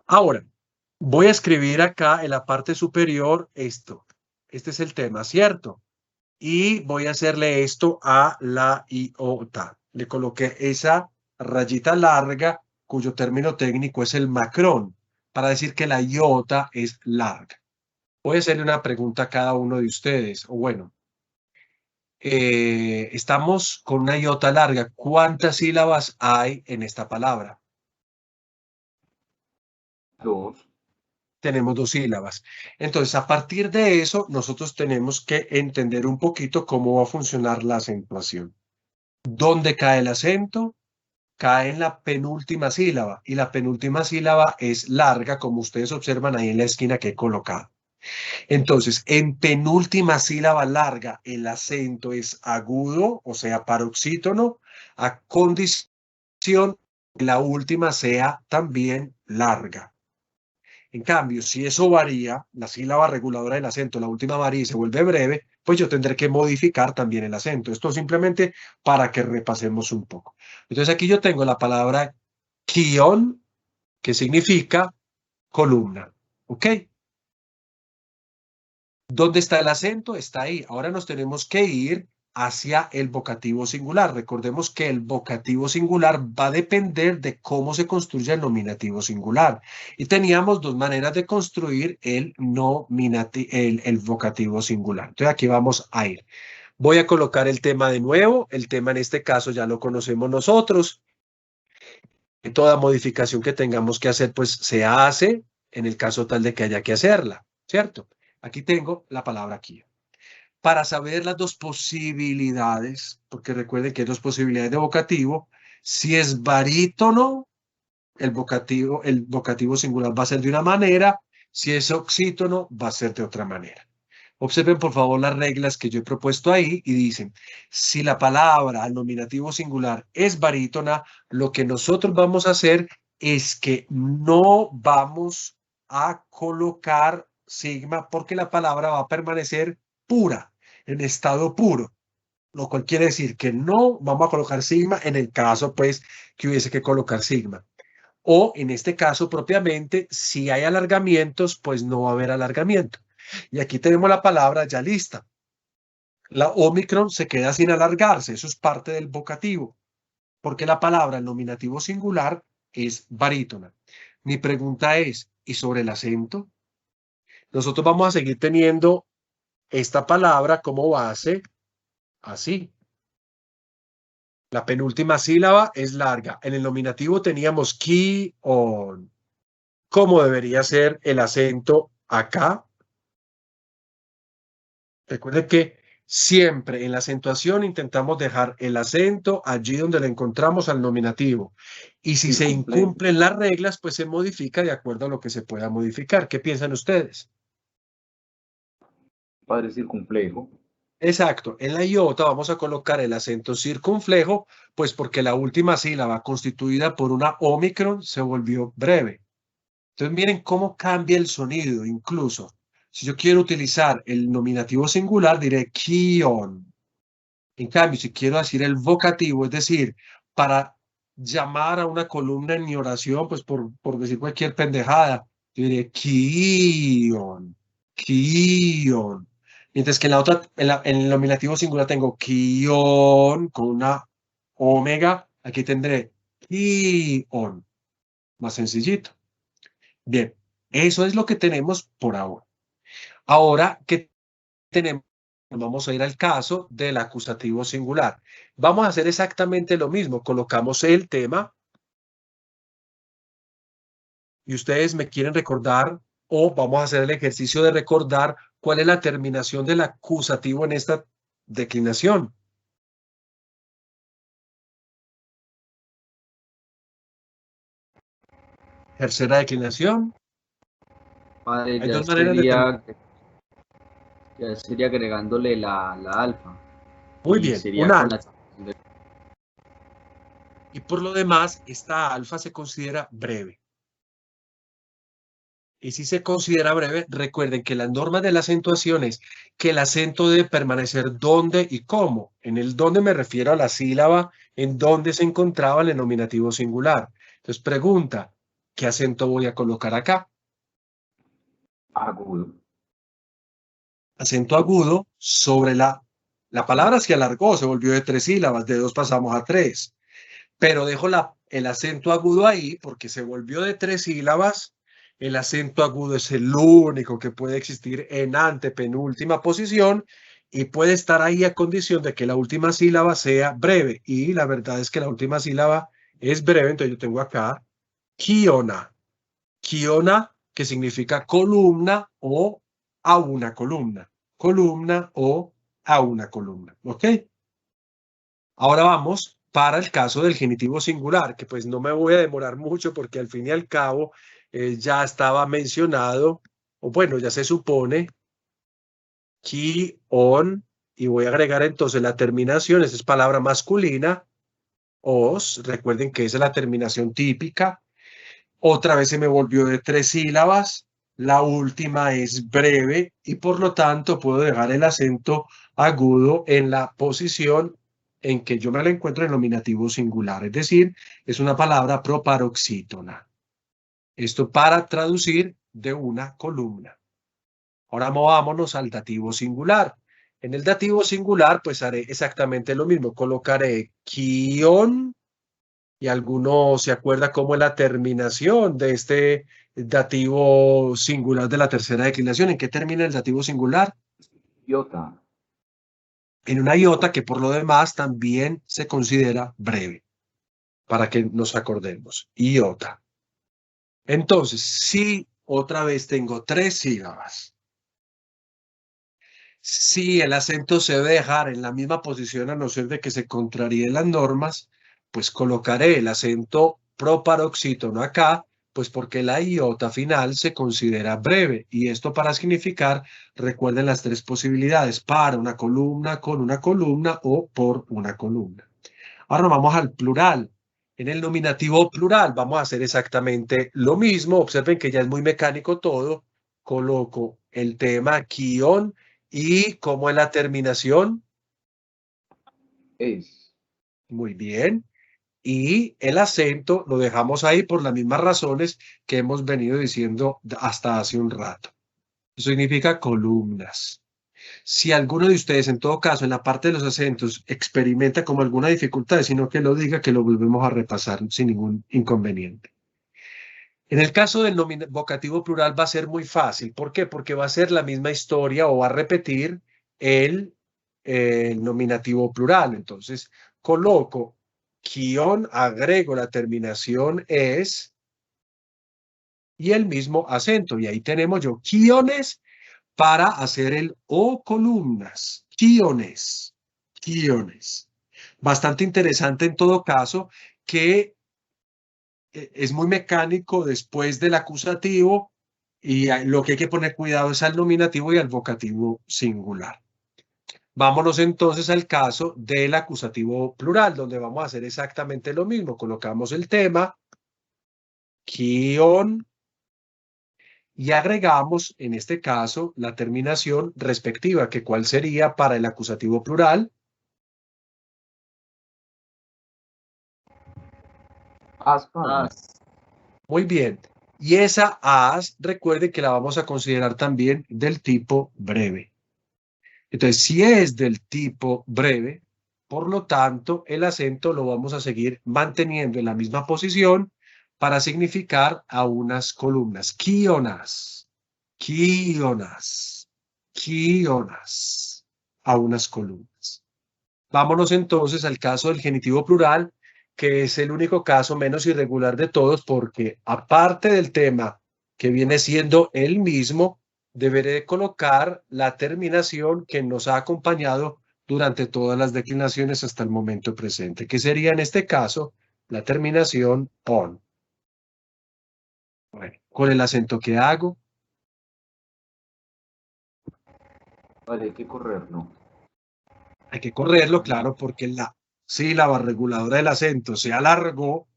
Ahora, voy a escribir acá en la parte superior esto. Este es el tema, ¿cierto? Y voy a hacerle esto a la iota. Le coloqué esa rayita larga, cuyo término técnico es el macrón, para decir que la iota es larga. Voy a hacerle una pregunta a cada uno de ustedes, o bueno, estamos con una iota larga. ¿Cuántas sílabas hay en esta palabra? 2. Tenemos 2 sílabas. Entonces, a partir de eso, nosotros tenemos que entender un poquito cómo va a funcionar la acentuación. ¿Dónde cae el acento? Cae en la penúltima sílaba, y la penúltima sílaba es larga, como ustedes observan ahí en la esquina que he colocado. Entonces, en penúltima sílaba larga, el acento es agudo, o sea, paroxítono, a condición que la última sea también larga. En cambio, si eso varía, la sílaba reguladora del acento, la última varía y se vuelve breve, pues yo tendré que modificar también el acento. Esto simplemente para que repasemos un poco. Entonces aquí yo tengo la palabra kion, que significa columna. ¿Ok? ¿Dónde está el acento? Está ahí. Ahora nos tenemos que ir hacia el vocativo singular. Recordemos que el vocativo singular va a depender de cómo se construye el nominativo singular. Y teníamos 2 maneras de construir el vocativo singular. Entonces aquí vamos a ir. Voy a colocar el tema de nuevo. El tema en este caso ya lo conocemos nosotros. Toda modificación que tengamos que hacer, pues se hace en el caso tal de que haya que hacerla, ¿cierto? Aquí tengo la palabra aquí. Para saber las 2 posibilidades, porque recuerden que hay 2 posibilidades de vocativo, si es barítono, el vocativo singular va a ser de una manera, si es oxítono, va a ser de otra manera. Observen por favor las reglas que yo he propuesto ahí y dicen, si la palabra al nominativo singular es barítona, lo que nosotros vamos a hacer es que no vamos a colocar sigma porque la palabra va a permanecer pura, en estado puro, lo cual quiere decir que no vamos a colocar sigma en el caso, pues, que hubiese que colocar sigma. O en este caso propiamente, si hay alargamientos, pues no va a haber alargamiento. Y aquí tenemos la palabra ya lista. La Omicron se queda sin alargarse, eso es parte del vocativo, porque la palabra, el nominativo singular, es barítona. Mi pregunta es, ¿y sobre el acento? Nosotros vamos a seguir teniendo esta palabra como base, así. La penúltima sílaba es larga. En el nominativo teníamos ki, on. ¿Cómo debería ser el acento acá? Recuerde que siempre en la acentuación intentamos dejar el acento allí donde lo encontramos al nominativo. Y si se incumplen las reglas, pues se modifica de acuerdo a lo que se pueda modificar. ¿Qué piensan ustedes? Padre circunflejo. Exacto. En la iota vamos a colocar el acento circunflejo, pues porque la última sílaba constituida por una ómicron se volvió breve. Entonces miren cómo cambia el sonido incluso. Si yo quiero utilizar el nominativo singular, diré kion. En cambio, si quiero decir el vocativo, es decir, para llamar a una columna en mi oración, pues por decir cualquier pendejada, yo diré kion, kion. Mientras que en la otra, en el nominativo singular tengo kion con una omega, aquí tendré kion. Más sencillito. Bien, eso es lo que tenemos por ahora. Ahora, ¿qué tenemos? Vamos a ir al caso del acusativo singular. Vamos a hacer exactamente lo mismo. Colocamos el tema y ustedes me quieren recordar o vamos a hacer el ejercicio de recordar cuál es la terminación del acusativo en esta declinación. Tercera declinación. Padre, Hay dos maneras de terminar. ya sería agregándole la alfa. Muy Y bien, sería una con alfa. Y por lo demás, esta alfa se considera breve. Y si se considera breve, recuerden que las normas de la acentuación es que el acento debe permanecer donde y cómo. En el donde me refiero a la sílaba en donde se encontraba el nominativo singular. Entonces pregunta, ¿qué acento voy a colocar acá? Agudo. Acento agudo sobre la palabra se alargó, se volvió de 3 sílabas, de 2 pasamos a 3. Pero dejo el acento agudo ahí porque se volvió de 3 sílabas. El acento agudo es el único que puede existir en antepenúltima posición y puede estar ahí a condición de que la última sílaba sea breve. Y la verdad es que la última sílaba es breve, entonces yo tengo acá kiona. Kiona, que significa columna o a una columna. Columna o a una columna. ¿Ok? Ahora vamos para el caso del genitivo singular, que pues no me voy a demorar mucho porque al fin y al cabo ya estaba mencionado, o bueno, ya se supone, ki, on, y voy a agregar entonces la terminación, esa es palabra masculina, os, recuerden que esa es la terminación típica, otra vez se me volvió de 3 sílabas, la última es breve y por lo tanto puedo dejar el acento agudo en la posición en que yo me la encuentro en nominativo singular, es decir, es una palabra proparoxítona. Esto para traducir de una columna. Ahora movámonos al dativo singular. En el dativo singular, pues haré exactamente lo mismo. Colocaré kion y alguno se acuerda cómo es la terminación de este dativo singular de la tercera declinación. ¿En qué termina el dativo singular? Iota. En una iota que por lo demás también se considera breve, para que nos acordemos. Iota. Entonces, si otra vez tengo 3 sílabas, si el acento se debe dejar en la misma posición a no ser de que se contraríen las normas, pues colocaré el acento proparoxítono acá, pues porque la iota final se considera breve. Y esto para significar, recuerden las 3 posibilidades, para una columna, con una columna o por una columna. Ahora nos vamos al plural. En el nominativo plural vamos a hacer exactamente lo mismo. Observen que ya es muy mecánico todo. Coloco el tema guión y como en la terminación. Es. Muy bien. Y el acento lo dejamos ahí por las mismas razones que hemos venido diciendo hasta hace un rato. Eso significa columnas. Si alguno de ustedes, en todo caso, en la parte de los acentos, experimenta como alguna dificultad, sino que lo diga, que lo volvemos a repasar sin ningún inconveniente. En el caso del vocativo plural va a ser muy fácil. ¿Por qué? Porque va a ser la misma historia o va a repetir el nominativo plural. Entonces, coloco guión, agrego la terminación es y el mismo acento. Y ahí tenemos yo guiones para hacer el o columnas. Guiones. Guiones. Bastante interesante en todo caso que es muy mecánico después del acusativo y lo que hay que poner cuidado es al nominativo y al vocativo singular. Vámonos entonces al caso del acusativo plural, donde vamos a hacer exactamente lo mismo. Colocamos el tema, guión, y agregamos, en este caso, la terminación respectiva, que cuál sería para el acusativo plural. As. Muy bien. Y esa as, recuerden que la vamos a considerar también del tipo breve. Entonces, si es del tipo breve, por lo tanto, el acento lo vamos a seguir manteniendo en la misma posición para significar a unas columnas. Quionas, quionas, quionas, a unas columnas. Vámonos entonces al caso del genitivo plural, que es el único caso menos irregular de todos, porque aparte del tema que viene siendo el mismo, deberé colocar la terminación que nos ha acompañado durante todas las declinaciones hasta el momento presente, que sería en este caso la terminación on. Bueno, con el acento que hago, Vale, hay que correr, ¿no? hay que correrlo, claro, porque la sílaba reguladora del acento se alargó,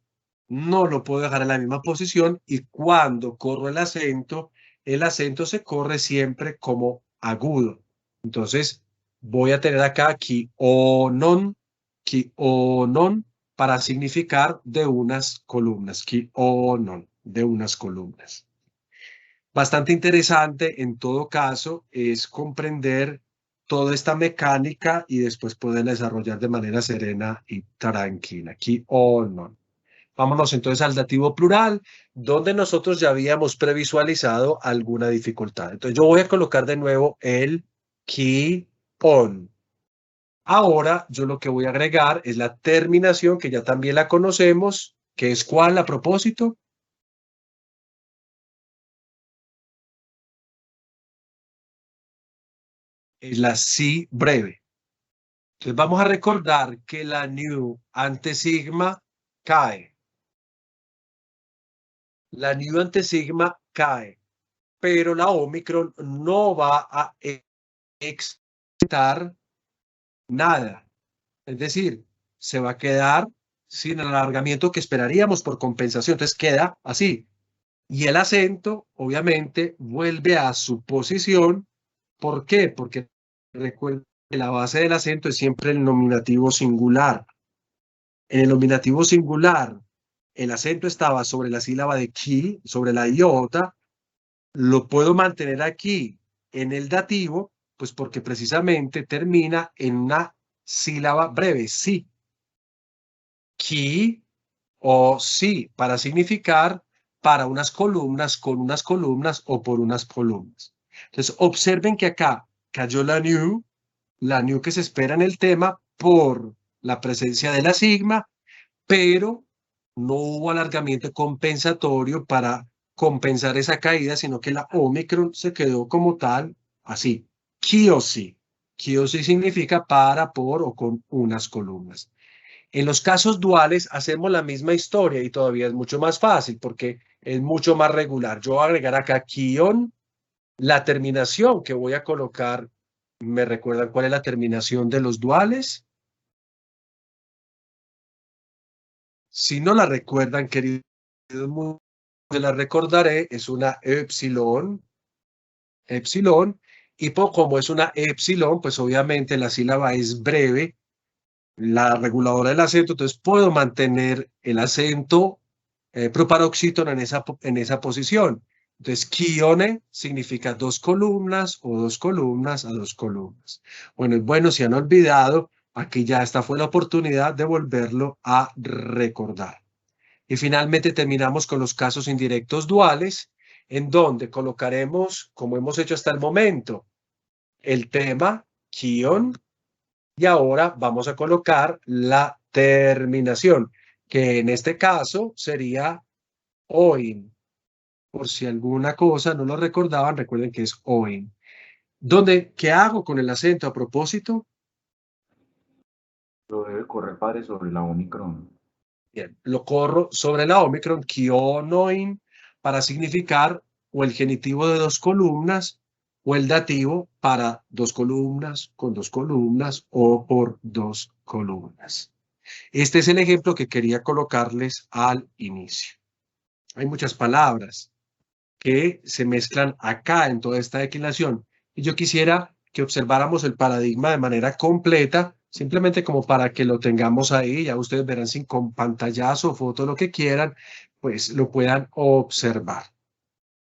no lo puedo dejar en la misma posición y cuando corro el acento se corre siempre como agudo. Entonces, voy a tener acá ki o non para significar de unas columnas, ki o non, de unas columnas. Bastante interesante en todo caso es comprender toda esta mecánica y después poderla desarrollar de manera serena y tranquila. Ki o non. Vámonos entonces al dativo plural, donde nosotros ya habíamos previsualizado alguna dificultad. Entonces yo voy a colocar de nuevo el ki on. Ahora yo lo que voy a agregar es la terminación que ya también la conocemos, que es ¿cuál a propósito? Es la si breve. Entonces vamos a recordar que la new ante sigma cae. La new ante sigma cae, pero la Omicron no va a excitar nada. Es decir, se va a quedar sin el alargamiento que esperaríamos por compensación. Entonces queda así. Y el acento, obviamente, vuelve a su posición. ¿Por qué? Porque recuerden que la base del acento es siempre el nominativo singular. En el nominativo singular, el acento estaba sobre la sílaba de ki, sobre la iota. Lo puedo mantener aquí en el dativo, pues porque precisamente termina en una sílaba breve, sí. Ki o sí, para significar para unas columnas, con unas columnas o por unas columnas. Entonces, observen que acá cayó la new que se espera en el tema por la presencia de la sigma, pero no hubo alargamiento compensatorio para compensar esa caída, sino que la Omicron se quedó como tal, así, Kiosi. Kiosi significa para, por o con unas columnas. En los casos duales hacemos la misma historia y todavía es mucho más fácil porque es mucho más regular. Yo voy a agregar acá kion, la terminación que voy a colocar. ¿Me recuerdan cuál es la terminación de los duales? Si no la recuerdan, queridos, se la recordaré, es una epsilon, y como es una epsilon, pues obviamente la sílaba es breve, la reguladora del acento, entonces puedo mantener el acento proparoxítono en esa posición. Entonces, quione significa dos columnas o dos columnas a dos columnas. Bueno, si han olvidado, aquí ya esta fue la oportunidad de volverlo a recordar. Y finalmente terminamos con los casos indirectos duales, en donde colocaremos, como hemos hecho hasta el momento, el tema, quion, y ahora vamos a colocar la terminación, que en este caso sería oin. Por si alguna cosa no lo recordaban, recuerden que es oin. ¿Qué hago con el acento a propósito? Lo debe correr, padre, sobre la Omicron. Bien, lo corro sobre la Omicron, kionoin, para significar o el genitivo de dos columnas o el dativo para dos columnas, con dos columnas o por dos columnas. Este es el ejemplo que quería colocarles al inicio. Hay muchas palabras que se mezclan acá en toda esta declinación. Y yo quisiera que observáramos el paradigma de manera completa, simplemente como para que lo tengamos ahí, ya ustedes verán sin con pantallazo, foto, lo que quieran, pues lo puedan observar.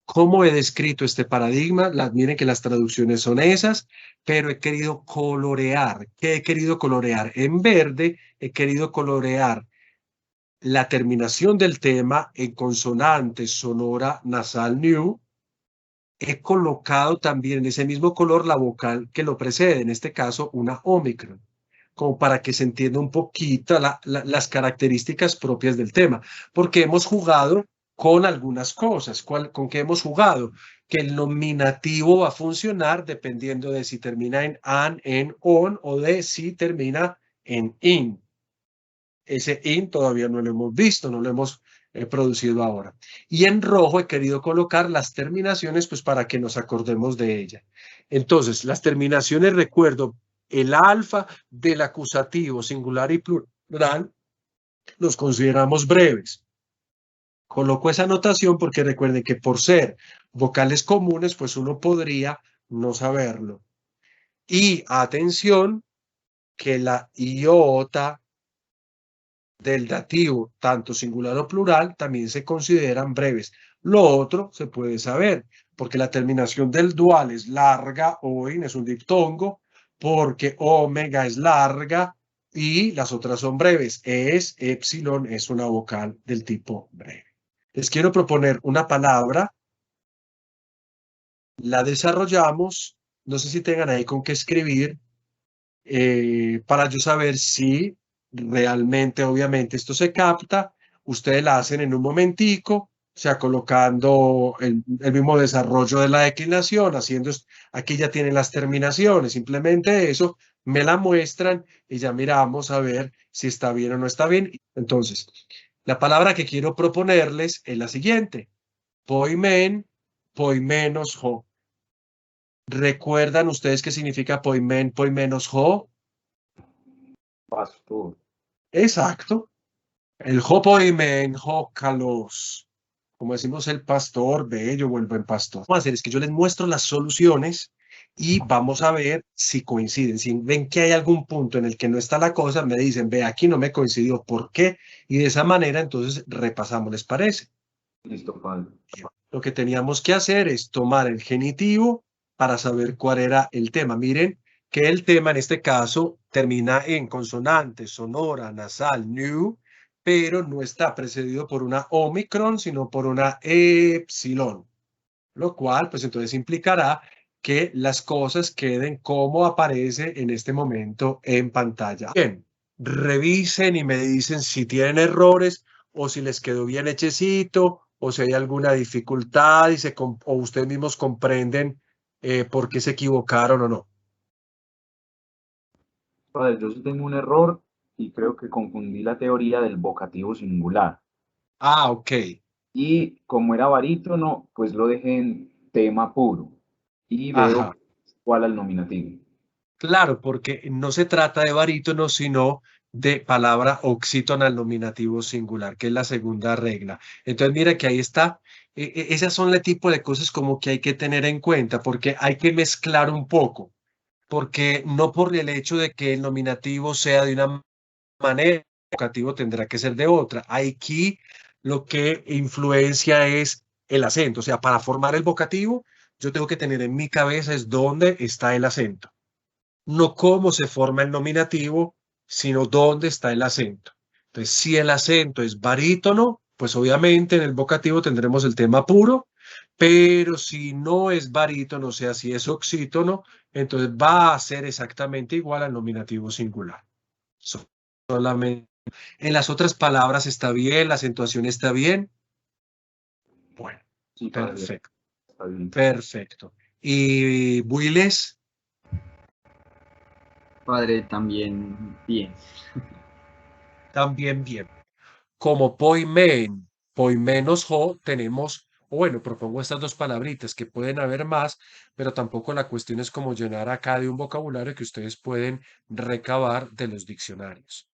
¿Cómo he descrito este paradigma? Miren que las traducciones son esas, pero he querido colorear. ¿Qué he querido colorear? En verde he querido colorear la terminación del tema en consonante sonora nasal new. He colocado también en ese mismo color la vocal que lo precede, en este caso una Omicron, como para que se entienda un poquito las características propias del tema, porque hemos jugado con algunas cosas. ¿Con qué hemos jugado? Que el nominativo va a funcionar dependiendo de si termina en an, en on, o de si termina en in. Ese in todavía no lo hemos visto, no lo hemos producido ahora. Y en rojo he querido colocar las terminaciones, pues para que nos acordemos de ella. Entonces, las terminaciones, recuerdo, el alfa del acusativo singular y plural los consideramos breves. Coloco esa anotación porque recuerden que por ser vocales comunes, pues uno podría no saberlo. Y atención, que la iota del dativo, tanto singular o plural, también se consideran breves. Lo otro se puede saber, porque la terminación del dual es larga, oin es un diptongo, porque omega es larga y las otras son breves. Epsilon es una vocal del tipo breve. Les quiero proponer una palabra, la desarrollamos, no sé si tengan ahí con qué escribir, para yo saber si realmente, obviamente, esto se capta. Ustedes la hacen en un momentico, o sea, colocando el mismo desarrollo de la declinación, aquí ya tienen las terminaciones, simplemente eso, me la muestran y ya miramos a ver si está bien o no está bien. Entonces, la palabra que quiero proponerles es la siguiente: poimen, poimenos ho. ¿Recuerdan ustedes qué significa poimen, poimenos ho? Pastor. Exacto. El hopoimen, jócalos. Como decimos el pastor, bello o el buen pastor. Vamos a hacer es que yo les muestro las soluciones y vamos a ver si coinciden. Si ven que hay algún punto en el que no está la cosa, me dicen, ve, aquí no me coincidió, ¿por qué? Y de esa manera, entonces, repasamos, ¿les parece? Listo, padre. Lo que teníamos que hacer es tomar el genitivo para saber cuál era el tema. Miren que el tema en este caso termina en consonante, sonora, nasal, new, pero no está precedido por una omicron, sino por una epsilon, lo cual pues entonces implicará que las cosas queden como aparece en este momento en pantalla. Bien, revisen y me dicen si tienen errores o si les quedó bien hechecito o si hay alguna dificultad o ustedes mismos comprenden por qué se equivocaron o no. Padre, yo sí tengo un error y creo que confundí la teoría del vocativo singular. Ah, ok. Y como era barítono, pues lo dejé en tema puro. Y veo Ajá. cuál al nominativo. Claro, porque no se trata de barítono, sino de palabra oxítona al nominativo singular, que es la segunda regla. Entonces, mira que ahí está. Esas son el tipo de cosas como que hay que tener en cuenta, porque hay que mezclar un poco, porque no por el hecho de que el nominativo sea de una manera, el vocativo tendrá que ser de otra. Aquí lo que influencia es el acento, o sea, para formar el vocativo, yo tengo que tener en mi cabeza es dónde está el acento, no cómo se forma el nominativo, sino dónde está el acento. Entonces, si el acento es barítono, pues obviamente en el vocativo tendremos el tema puro, pero si no es barítono, o sea, si es oxítono, entonces va a ser exactamente igual al nominativo singular. Solamente en las otras palabras está bien, la acentuación está bien. Bueno, Sí, padre, perfecto, está bien. perfecto. ¿Y Builes? Padre, también bien. También bien. Como poimen, poimenos jo, tenemos, o bueno, propongo estas dos palabritas que pueden haber más, pero tampoco la cuestión es como llenar acá de un vocabulario que ustedes pueden recabar de los diccionarios.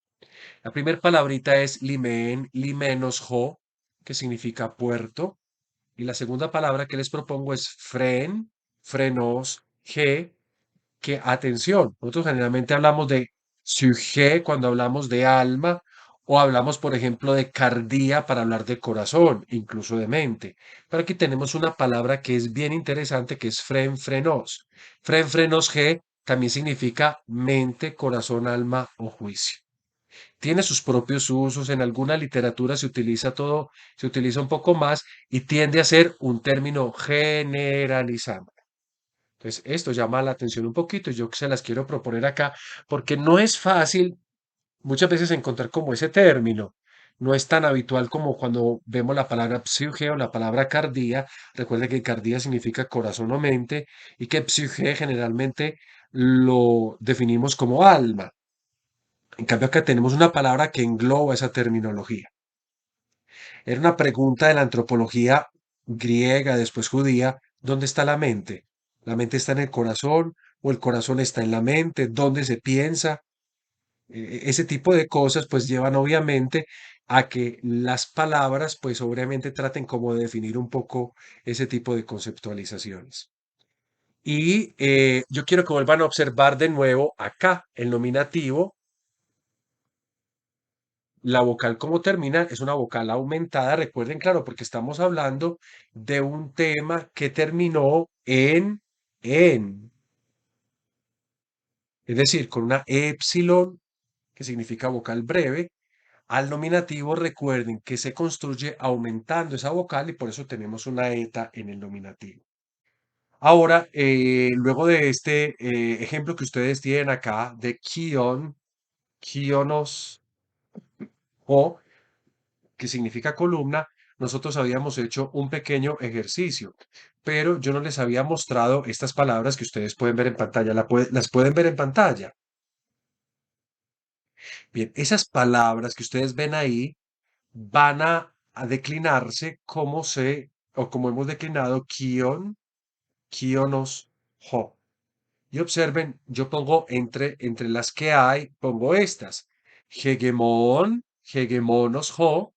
La primera palabrita es limen, limenos jo, que significa puerto. Y la segunda palabra que les propongo es fren, frenos, ge, que atención, nosotros generalmente hablamos de sujet cuando hablamos de alma o hablamos, por ejemplo, de cardía para hablar de corazón, incluso de mente. Pero aquí tenemos una palabra que es bien interesante, que es fren, frenos. Fren, frenos, ge también significa mente, corazón, alma o juicio. Tiene sus propios usos, en alguna literatura se utiliza todo, se utiliza un poco más y tiende a ser un término generalizado. Entonces, esto llama la atención un poquito y yo se las quiero proponer acá porque no es fácil muchas veces encontrar como ese término. No es tan habitual como cuando vemos la palabra psique o la palabra cardía. Recuerde que cardía significa corazón o mente y que psique generalmente lo definimos como alma. En cambio, acá tenemos una palabra que engloba esa terminología. Era una pregunta de la antropología griega, después judía, ¿dónde está la mente? ¿La mente está en el corazón o el corazón está en la mente? ¿Dónde se piensa? Ese tipo de cosas pues llevan obviamente a que las palabras pues obviamente traten como de definir un poco ese tipo de conceptualizaciones. Y yo quiero que vuelvan a observar de nuevo acá el nominativo. La vocal como termina es una vocal aumentada, recuerden, claro, porque estamos hablando de un tema que terminó en, es decir, con una épsilon, que significa vocal breve. Al nominativo, recuerden que se construye aumentando esa vocal y por eso tenemos una eta en el nominativo. Ahora, luego de este ejemplo que ustedes tienen acá de kion, kionos o que significa columna, nosotros habíamos hecho un pequeño ejercicio, pero yo no les había mostrado estas palabras que ustedes pueden ver en pantalla. ¿Las pueden ver en pantalla? Bien, esas palabras que ustedes ven ahí van a declinarse o como hemos declinado, kion, kionos, ho. Y observen, yo pongo entre las que hay, pongo estas. Hegemon, hegemonos, ho,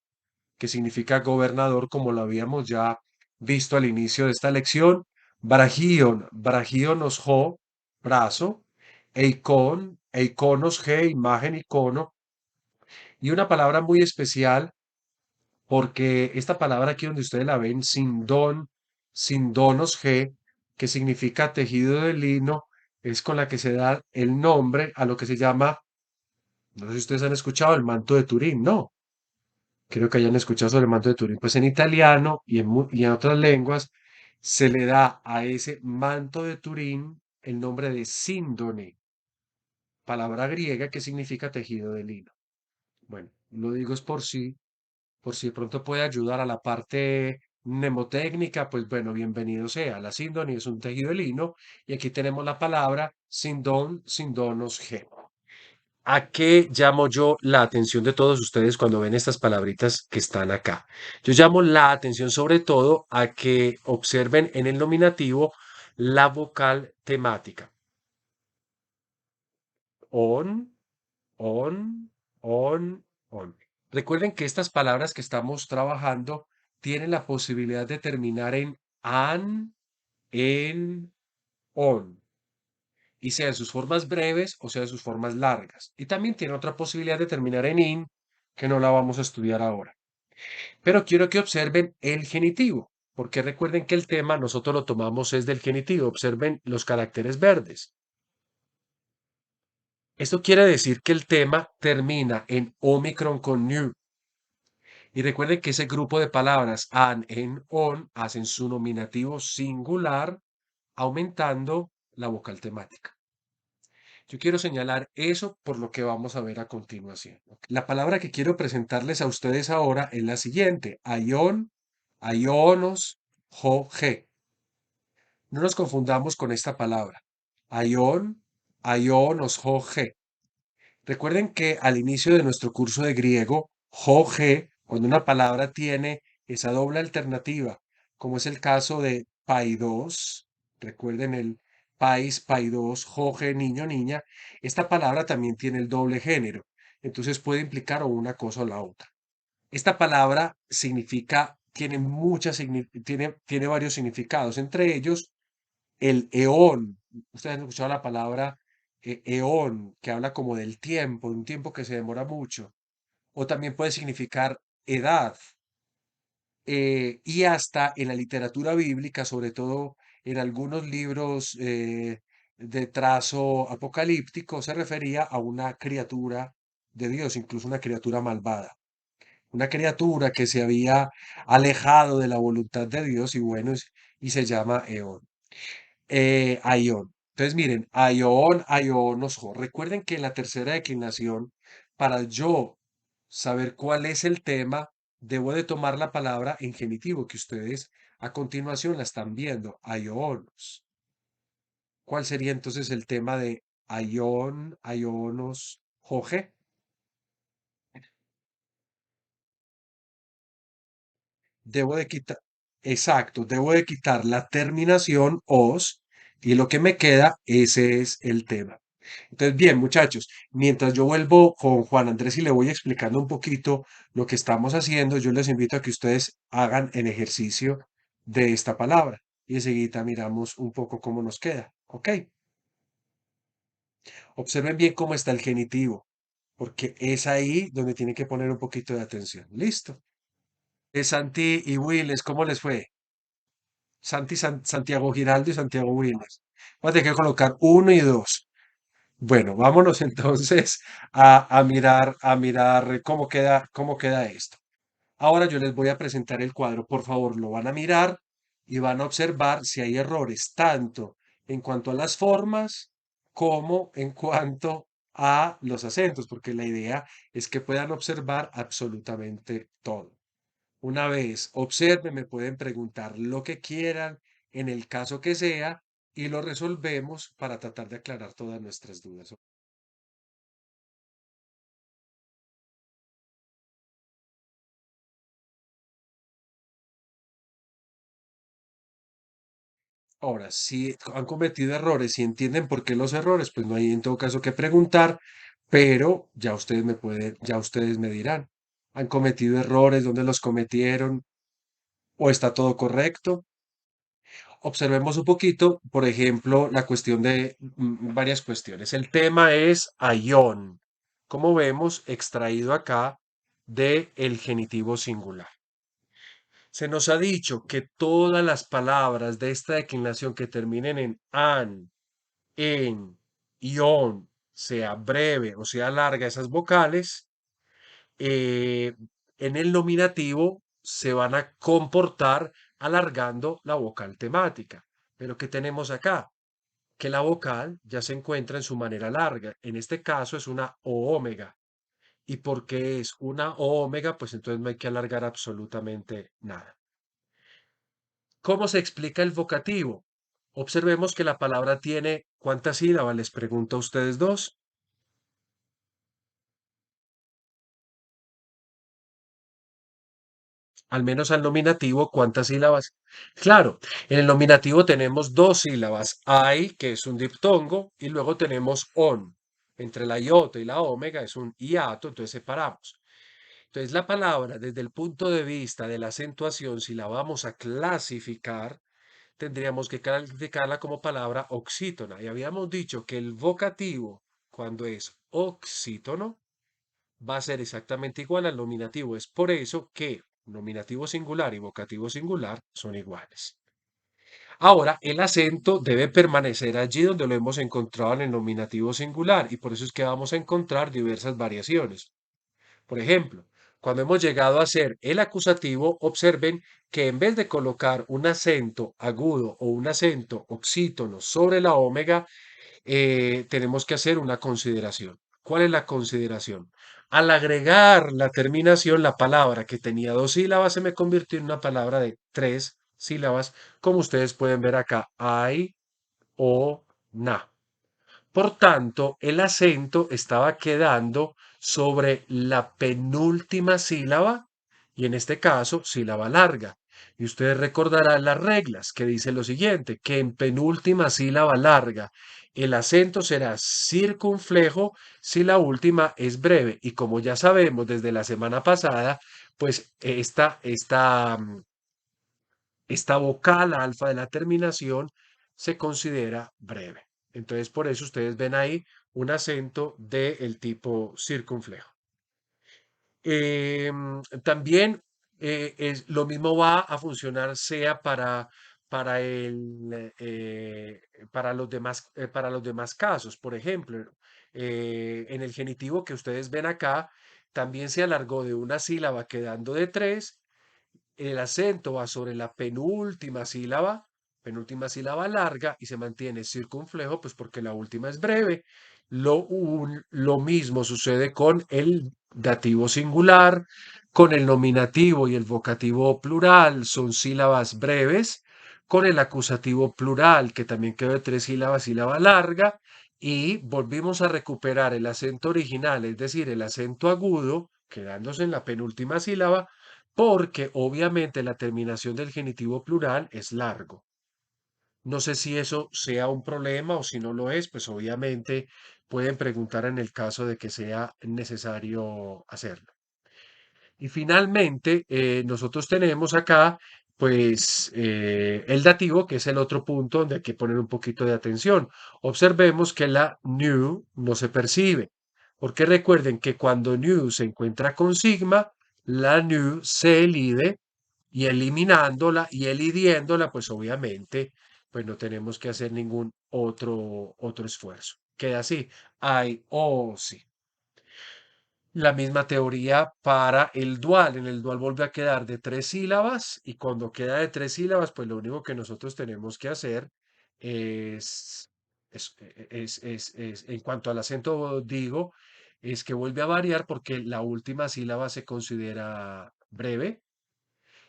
que significa gobernador, como lo habíamos ya visto al inicio de esta lección. Bragion, bragionos ho, brazo. Eikon, eikonos he, imagen, icono. Y una palabra muy especial, porque esta palabra aquí donde ustedes la ven, sin donos G, que significa tejido de lino, es con la que se da el nombre a lo que se llama, no sé si ustedes han escuchado, el manto de Turín, no. Creo que hayan escuchado sobre el manto de Turín. Pues en italiano y en otras lenguas se le da a ese manto de Turín el nombre de síndone, palabra griega que significa tejido de lino. Bueno, lo digo es por si de pronto puede ayudar a la parte mnemotécnica, pues bueno, bienvenido sea. La síndone es un tejido de lino y aquí tenemos la palabra sindón, sindonos, ge. ¿A qué llamo yo la atención de todos ustedes cuando ven estas palabritas que están acá? Yo llamo la atención sobre todo a que observen en el nominativo la vocal temática. On, on, on. Recuerden que estas palabras que estamos trabajando tienen la posibilidad de terminar en an, en, on, y sean sus formas breves o sean sus formas largas. Y también tiene otra posibilidad de terminar en in, que no la vamos a estudiar ahora. Pero quiero que observen el genitivo, porque recuerden que el tema nosotros lo tomamos es del genitivo. Observen los caracteres verdes. Esto quiere decir que el tema termina en omicron con new. Y recuerden que ese grupo de palabras an, en, on hacen su nominativo singular, aumentando la vocal temática. Yo quiero señalar eso por lo que vamos a ver a continuación. La palabra que quiero presentarles a ustedes ahora es la siguiente: aion, aionos, jo-ge. No nos confundamos con esta palabra. Aion, aionos, jo-ge. Recuerden que al inicio de nuestro curso de griego, jo-ge, cuando una palabra tiene esa doble alternativa, como es el caso de paidos, recuerden el pais, paidos, jo-ge, niño, niña, esta palabra también tiene el doble género, entonces puede implicar o una cosa o la otra. Esta palabra significa, tiene varios significados, entre ellos el eón. Ustedes han escuchado la palabra eón, que habla como del tiempo, de un tiempo que se demora mucho. O también puede significar edad. Y hasta en la literatura bíblica, sobre todo en algunos libros de trazo apocalíptico, se refería a una criatura de Dios, incluso una criatura malvada. Una criatura que se había alejado de la voluntad de Dios y bueno, y se llama eón. Aion. Entonces, miren, Aion, Aionosjo. Recuerden que en la tercera declinación, para yo saber cuál es el tema, debo de tomar la palabra en genitivo, que ustedes a continuación la están viendo, Aionos. ¿Cuál sería entonces el tema de Aion, Aionos, Joje? Debo de quitar, exacto, debo de quitar la terminación os y lo que me queda, ese es el tema. Entonces, bien, muchachos, mientras yo vuelvo con Juan Andrés y le voy explicando un poquito lo que estamos haciendo, yo les invito a que ustedes hagan el ejercicio de esta palabra y enseguida miramos un poco cómo nos queda. ¿Ok? Observen bien cómo está el genitivo, porque es ahí donde tienen que poner un poquito de atención. ¿Listo? Santi y Willes, ¿cómo les fue? Santiago Giraldo y Santiago Willes. Voy a tener que colocar uno y dos. Bueno, vámonos entonces a mirar cómo queda esto. Ahora yo les voy a presentar el cuadro. Por favor, lo van a mirar y van a observar si hay errores, tanto en cuanto a las formas como en cuanto a los acentos, porque la idea es que puedan observar absolutamente todo. Una vez observen, me pueden preguntar lo que quieran en el caso que sea y lo resolvemos para tratar de aclarar todas nuestras dudas. Ahora, si han cometido errores, si entienden por qué los errores, pues no hay en todo caso que preguntar, pero ya ustedes me dirán, ¿han cometido errores? ¿Dónde los cometieron? ¿O está todo correcto? Observemos un poquito, por ejemplo, la cuestión de varias cuestiones. El tema es aion, como vemos, extraído acá de el genitivo singular. Se nos ha dicho que todas las palabras de esta declinación que terminen en an, en, ion, sea breve o sea larga esas vocales, eh, en el nominativo se van a comportar alargando la vocal temática. Pero ¿qué tenemos acá? Que la vocal ya se encuentra en su manera larga. En este caso es una o omega. ¿Y porque es una o omega? Pues entonces no hay que alargar absolutamente nada. ¿Cómo se explica el vocativo? Observemos que la palabra tiene ¿cuántas sílabas? Les pregunto a ustedes dos. Al menos al nominativo, ¿cuántas sílabas? Claro, en el nominativo tenemos dos sílabas, ay, que es un diptongo, y luego tenemos on. entre la iota y la omega es un hiato, entonces separamos. Entonces la palabra desde el punto de vista de la acentuación, si la vamos a clasificar, tendríamos que calificarla como palabra oxítona. Y habíamos dicho que el vocativo, cuando es oxítono, va a ser exactamente igual al nominativo. Es por eso que nominativo singular y vocativo singular son iguales. Ahora, el acento debe permanecer allí donde lo hemos encontrado en el nominativo singular y por eso es que vamos a encontrar diversas variaciones. Por ejemplo, cuando hemos llegado a hacer el acusativo, observen que en vez de colocar un acento agudo o un acento oxítono sobre la omega, tenemos que hacer una consideración. ¿Cuál es la consideración? Al agregar la terminación, la palabra que tenía dos sílabas se me convirtió en una palabra de tres sílabas, como ustedes pueden ver acá, ay, o, na. Por tanto, el acento estaba quedando sobre la penúltima sílaba y en este caso sílaba larga. Y ustedes recordarán las reglas que dice lo siguiente, que en penúltima sílaba larga el acento será circunflejo si la última es breve. Y como ya sabemos desde la semana pasada, pues esta vocal alfa de la terminación se considera breve. Entonces, por eso ustedes ven ahí un acento del tipo circunflejo. También lo mismo va a funcionar sea para, para los demás casos. Por ejemplo, en el genitivo que ustedes ven acá, también se alargó de una sílaba quedando de tres, el acento va sobre la penúltima sílaba larga y se mantiene circunflejo, pues porque la última es breve. Lo mismo sucede con el dativo singular, con el nominativo y el vocativo plural, son sílabas breves, con el acusativo plural, que también quedó de tres sílabas, sílaba larga, y volvimos a recuperar el acento original, es decir, el acento agudo, quedándose en la penúltima sílaba, porque obviamente la terminación del genitivo plural es largo. No sé si eso sea un problema o si no lo es, pues obviamente pueden preguntar en el caso de que sea necesario hacerlo. Y finalmente, nosotros tenemos acá, pues, el dativo, que es el otro punto donde hay que poner un poquito de atención. Observemos que la new no se percibe, porque recuerden que cuando new se encuentra con sigma, la new se elide y eliminándola y elidiéndola, pues obviamente, pues no tenemos que hacer ningún otro esfuerzo. Queda así, I o sí. La misma teoría para el dual. En el dual vuelve a quedar de tres sílabas y cuando queda de tres sílabas, pues lo único que nosotros tenemos que hacer es, en cuanto al acento digo, es que vuelve a variar porque la última sílaba se considera breve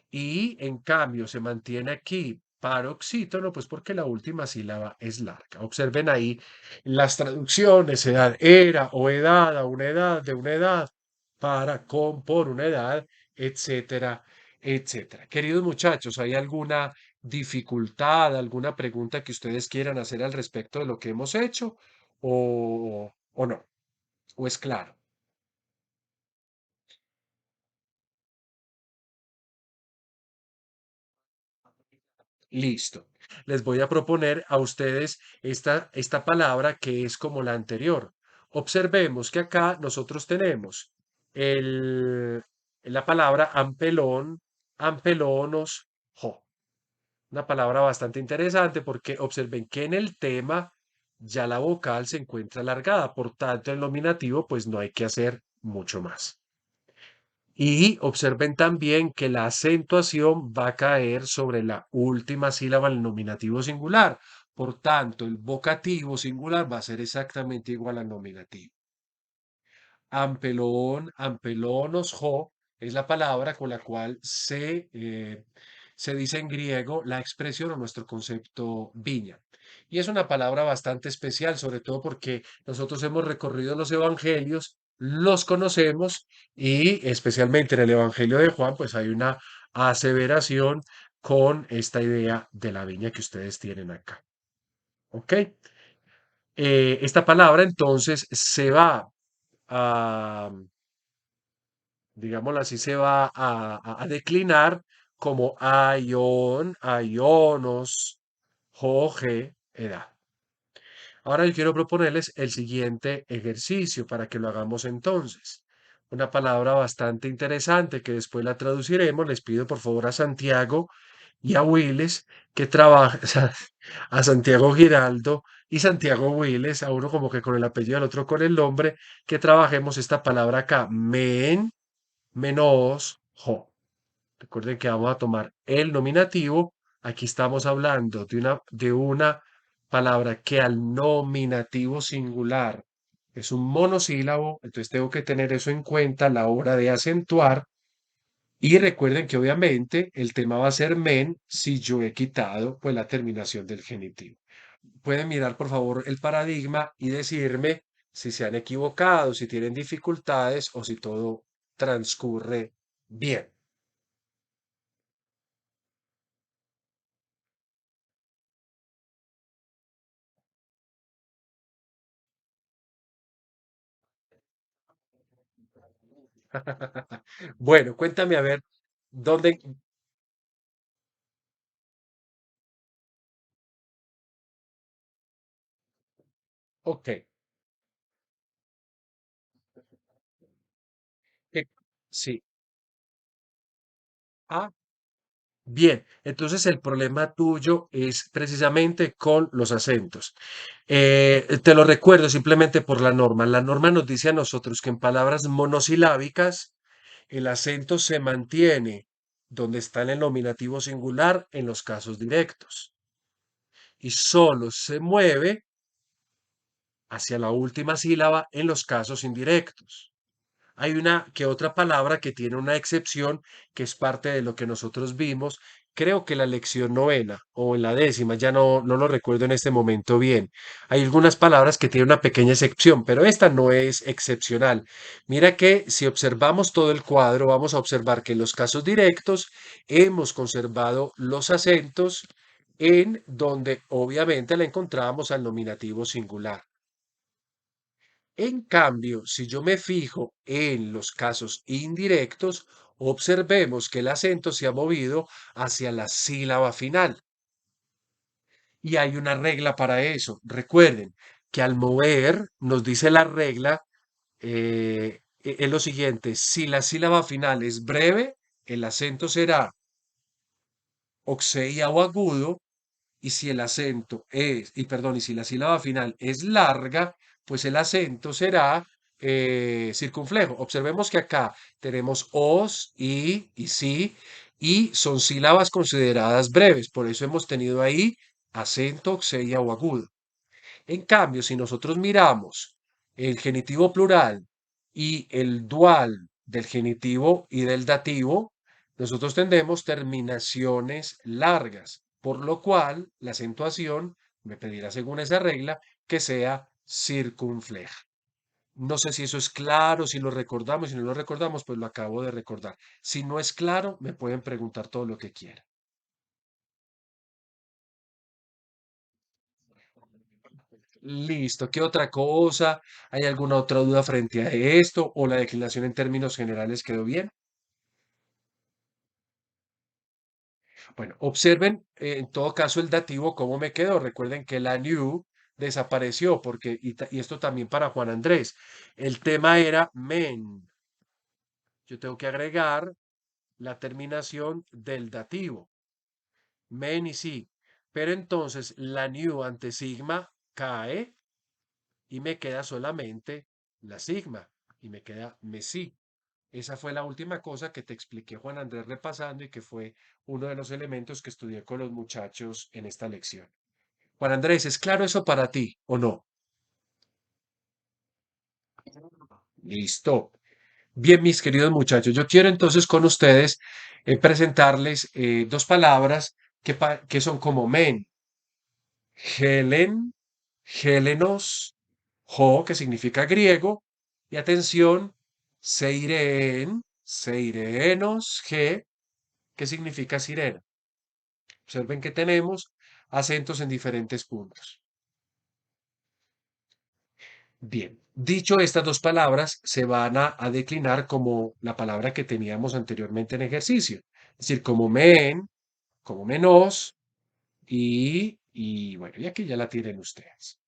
y en cambio se mantiene aquí paroxítono, pues porque la última sílaba es larga. Observen ahí las traducciones, edad era o edad a una edad, de una edad, para, con, por una edad, etcétera, etcétera. Queridos muchachos, ¿hay alguna dificultad, alguna pregunta que ustedes quieran hacer al respecto de lo que hemos hecho o no? ¿O es claro? Listo. Les voy a proponer a ustedes esta palabra que es como la anterior. Observemos que acá nosotros tenemos el, la palabra ampelón, ampelonos, jo. Una palabra bastante interesante porque observen que en el tema ya la vocal se encuentra alargada. Por tanto, el nominativo pues no hay que hacer mucho más. Y observen también que la acentuación va a caer sobre la última sílaba del nominativo singular. Por tanto, el vocativo singular va a ser exactamente igual al nominativo. Ampelón, ampelonos, jo, es la palabra con la cual se dice en griego la expresión o nuestro concepto viña. Y es una palabra bastante especial, sobre todo porque nosotros hemos recorrido los evangelios, los conocemos y especialmente en el Evangelio de Juan, pues hay una aseveración con esta idea de la viña que ustedes tienen acá. ¿Ok? esta palabra entonces se va a, digámoslo así, se va a declinar como aion, aionos, joje, edad. Ahora yo quiero proponerles el siguiente ejercicio para que lo hagamos entonces. Una palabra bastante interesante que después la traduciremos. Les pido por favor a Santiago y a Willes que trabajen, a Santiago Giraldo y Santiago Willes, a uno como que con el apellido, al otro con el nombre, que trabajemos esta palabra acá, menos, jo. Recuerden que vamos a tomar el nominativo. Aquí estamos hablando de una palabra que al nominativo singular es un monosílabo, entonces tengo que tener eso en cuenta a la hora de acentuar. Y recuerden que obviamente el tema va a ser men si yo he quitado pues la terminación del genitivo. Pueden mirar por favor el paradigma y decirme si se han equivocado, si tienen dificultades o si todo transcurre bien. Bueno, cuéntame a ver, ¿dónde? Ok, que- sí. Ah, bien. Entonces el problema tuyo es precisamente con los acentos. Te lo recuerdo simplemente por la norma. La norma nos dice a nosotros que en palabras monosilábicas el acento se mantiene donde está en el nominativo singular en los casos directos y solo se mueve hacia la última sílaba en los casos indirectos. Hay una que otra palabra que tiene una excepción que es parte de lo que nosotros vimos. Creo que la lección novena o en la décima, ya no lo recuerdo en este momento bien. Hay algunas palabras que tienen una pequeña excepción, pero esta no es excepcional. Mira que si observamos todo el cuadro, vamos a observar que en los casos directos hemos conservado los acentos en donde obviamente la encontramos al nominativo singular. En cambio, si yo me fijo en los casos indirectos, observemos que el acento se ha movido hacia la sílaba final. Y hay una regla para eso. Recuerden que al mover, nos dice la regla, es lo siguiente, si la sílaba final es breve, el acento será oxea o agudo, y si el acento es, y perdón, y si la sílaba final es larga, pues el acento será circunflejo. Observemos que acá tenemos os, y sí, y son sílabas consideradas breves, por eso hemos tenido ahí acento, oxea o agudo. En cambio, si nosotros miramos el genitivo plural y el dual del genitivo y del dativo, nosotros tendremos terminaciones largas, por lo cual la acentuación me pedirá, según esa regla, que sea circunfleja. No sé si eso es claro, si lo recordamos, si no lo recordamos, pues lo acabo de recordar. Si no es claro, me pueden preguntar todo lo que quieran. Listo. ¿Qué otra cosa? ¿Hay alguna otra duda frente a esto? ¿O la declinación en términos generales quedó bien? Bueno, observen en todo caso el dativo cómo me quedó. Recuerden que la new desapareció porque, y esto también para Juan Andrés, el tema era men. Yo tengo que agregar la terminación del dativo, men y sí. Pero entonces la new ante sigma cae y me queda solamente la sigma y me queda mesí. Esa fue la última cosa que te expliqué, Juan Andrés, repasando y que fue uno de los elementos que estudié con los muchachos en esta lección. Juan Andrés, ¿es claro eso para ti o no? Listo. Bien, mis queridos muchachos, yo quiero entonces con ustedes presentarles dos palabras que son como men. Helen, Helenos, Jo, que significa griego, y atención, Seiren, Seirenos, G, que significa sirena. Observen que tenemos acentos en diferentes puntos. Bien, dicho estas dos palabras, se van a declinar como la palabra que teníamos anteriormente en ejercicio, es decir, como men, como menos y bueno, y aquí ya la tienen ustedes.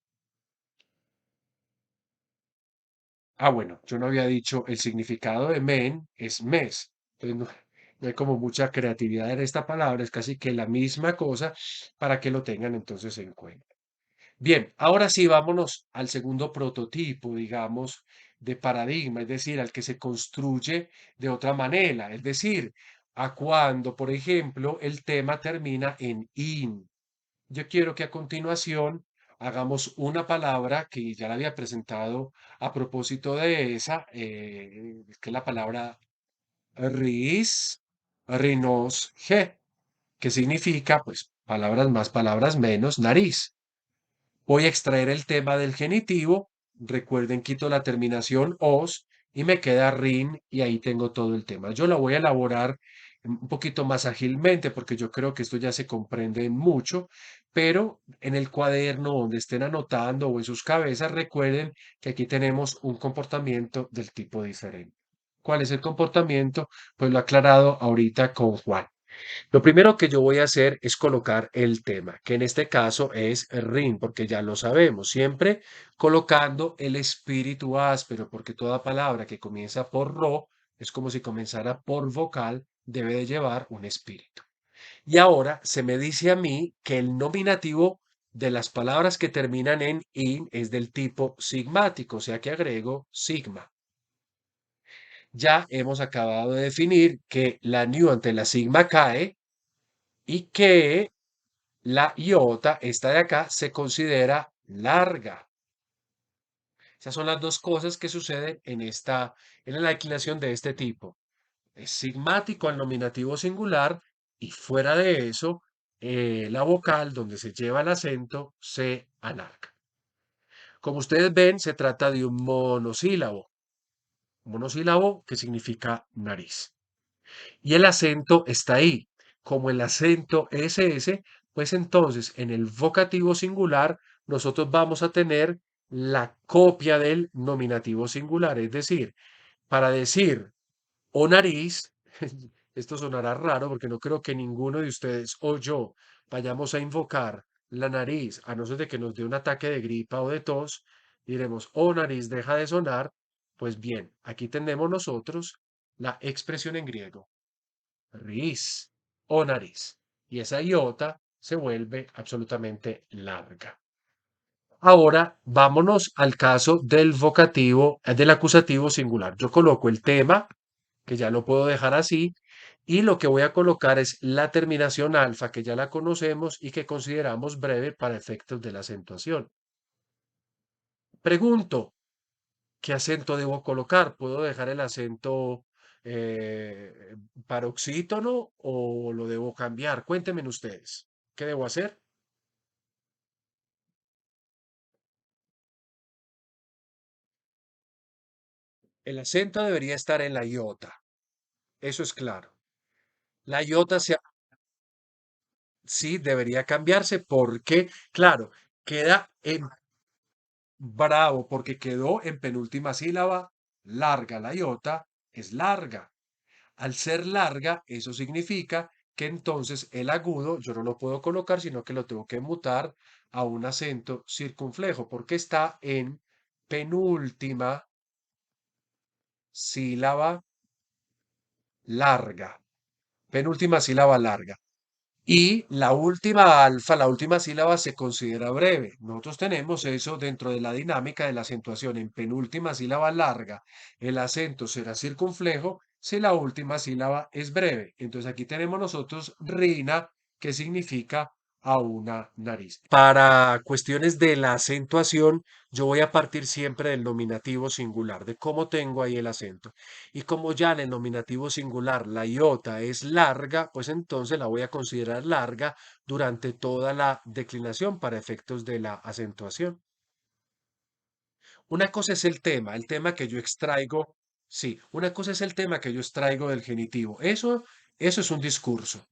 Ah, bueno, yo no había dicho el significado de men es mes. Entonces no hay como mucha creatividad en esta palabra, es casi que la misma cosa para que lo tengan entonces en cuenta. Bien, ahora sí vámonos al segundo prototipo, digamos, de paradigma, es decir, al que se construye de otra manera, es decir, a cuando, por ejemplo, el tema termina en in. Yo quiero que a continuación hagamos una palabra que ya la había presentado a propósito de esa, que es la palabra ris, rinos, ge, que significa, pues, palabras más, palabras menos, nariz. Voy a extraer el tema del genitivo. Recuerden, quito la terminación os y me queda rin y ahí tengo todo el tema. Yo lo voy a elaborar un poquito más ágilmente porque yo creo que esto ya se comprende mucho, pero en el cuaderno donde estén anotando o en sus cabezas, recuerden que aquí tenemos un comportamiento del tipo diferente. ¿Cuál es el comportamiento? Pues lo he aclarado ahorita con Juan. Lo primero que yo voy a hacer es colocar el tema, que en este caso es rin, porque ya lo sabemos, siempre colocando el espíritu áspero, porque toda palabra que comienza por ro es como si comenzara por vocal, debe de llevar un espíritu. Y ahora se me dice a mí que el nominativo de las palabras que terminan en in es del tipo sigmático, o sea que agrego sigma. Ya hemos acabado de definir que la new ante la sigma cae y que la iota, esta de acá, se considera larga. Esas son las dos cosas que suceden en la declinación de este tipo. Es sigmático al nominativo singular y fuera de eso, la vocal donde se lleva el acento se alarga. Como ustedes ven, se trata de un monosílabo que significa nariz. Y el acento está ahí. Como el acento es ese, pues entonces en el vocativo singular nosotros vamos a tener la copia del nominativo singular. Es decir, para decir o nariz, esto sonará raro porque no creo que ninguno de ustedes o yo vayamos a invocar la nariz, a no ser de que nos dé un ataque de gripa o de tos, diremos, o nariz, deja de sonar. Pues bien, aquí tenemos nosotros la expresión en griego ris o nariz. Y esa iota se vuelve absolutamente larga. Ahora vámonos al caso del vocativo, del acusativo singular. Yo coloco el tema, que ya lo puedo dejar así, y lo que voy a colocar es la terminación alfa, que ya la conocemos y que consideramos breve para efectos de la acentuación. Pregunto, ¿qué acento debo colocar? ¿Puedo dejar el acento paroxítono o lo debo cambiar? Cuéntenme ustedes. ¿Qué debo hacer? El acento debería estar en la iota. Eso es claro. La iota sí debería cambiarse porque, claro, queda en bravo porque quedó en penúltima sílaba larga. La iota es larga. Al ser larga, eso significa que entonces el agudo yo no lo puedo colocar, sino que lo tengo que mutar a un acento circunflejo, porque está en penúltima sílaba larga. Penúltima sílaba larga. Y la última alfa, la última sílaba se considera breve. Nosotros tenemos eso dentro de la dinámica de la acentuación. En penúltima sílaba larga, el acento será circunflejo si la última sílaba es breve. Entonces aquí tenemos nosotros rina, que significa a una nariz. Para cuestiones de la acentuación, yo voy a partir siempre del nominativo singular, de cómo tengo ahí el acento. Y como ya en el nominativo singular la iota es larga, pues entonces la voy a considerar larga durante toda la declinación para efectos de la acentuación. Una cosa es el tema que yo extraigo, sí, una cosa es el tema que yo extraigo del genitivo. Eso Eso es un discurso.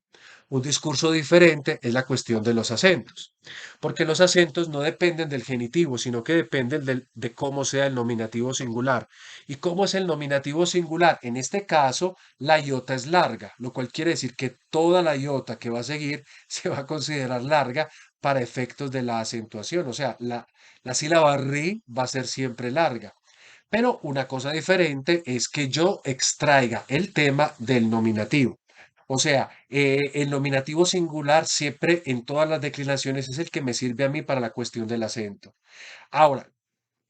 Un discurso diferente es la cuestión de los acentos, porque los acentos no dependen del genitivo, sino que dependen de cómo sea el nominativo singular. ¿Y cómo es el nominativo singular? En este caso, la iota es larga, lo cual quiere decir que toda la iota que va a seguir se va a considerar larga para efectos de la acentuación. O sea, la sílaba ri va a ser siempre larga. Pero una cosa diferente es que yo extraiga el tema del nominativo. O sea, el nominativo singular siempre en todas las declinaciones es el que me sirve a mí para la cuestión del acento. Ahora,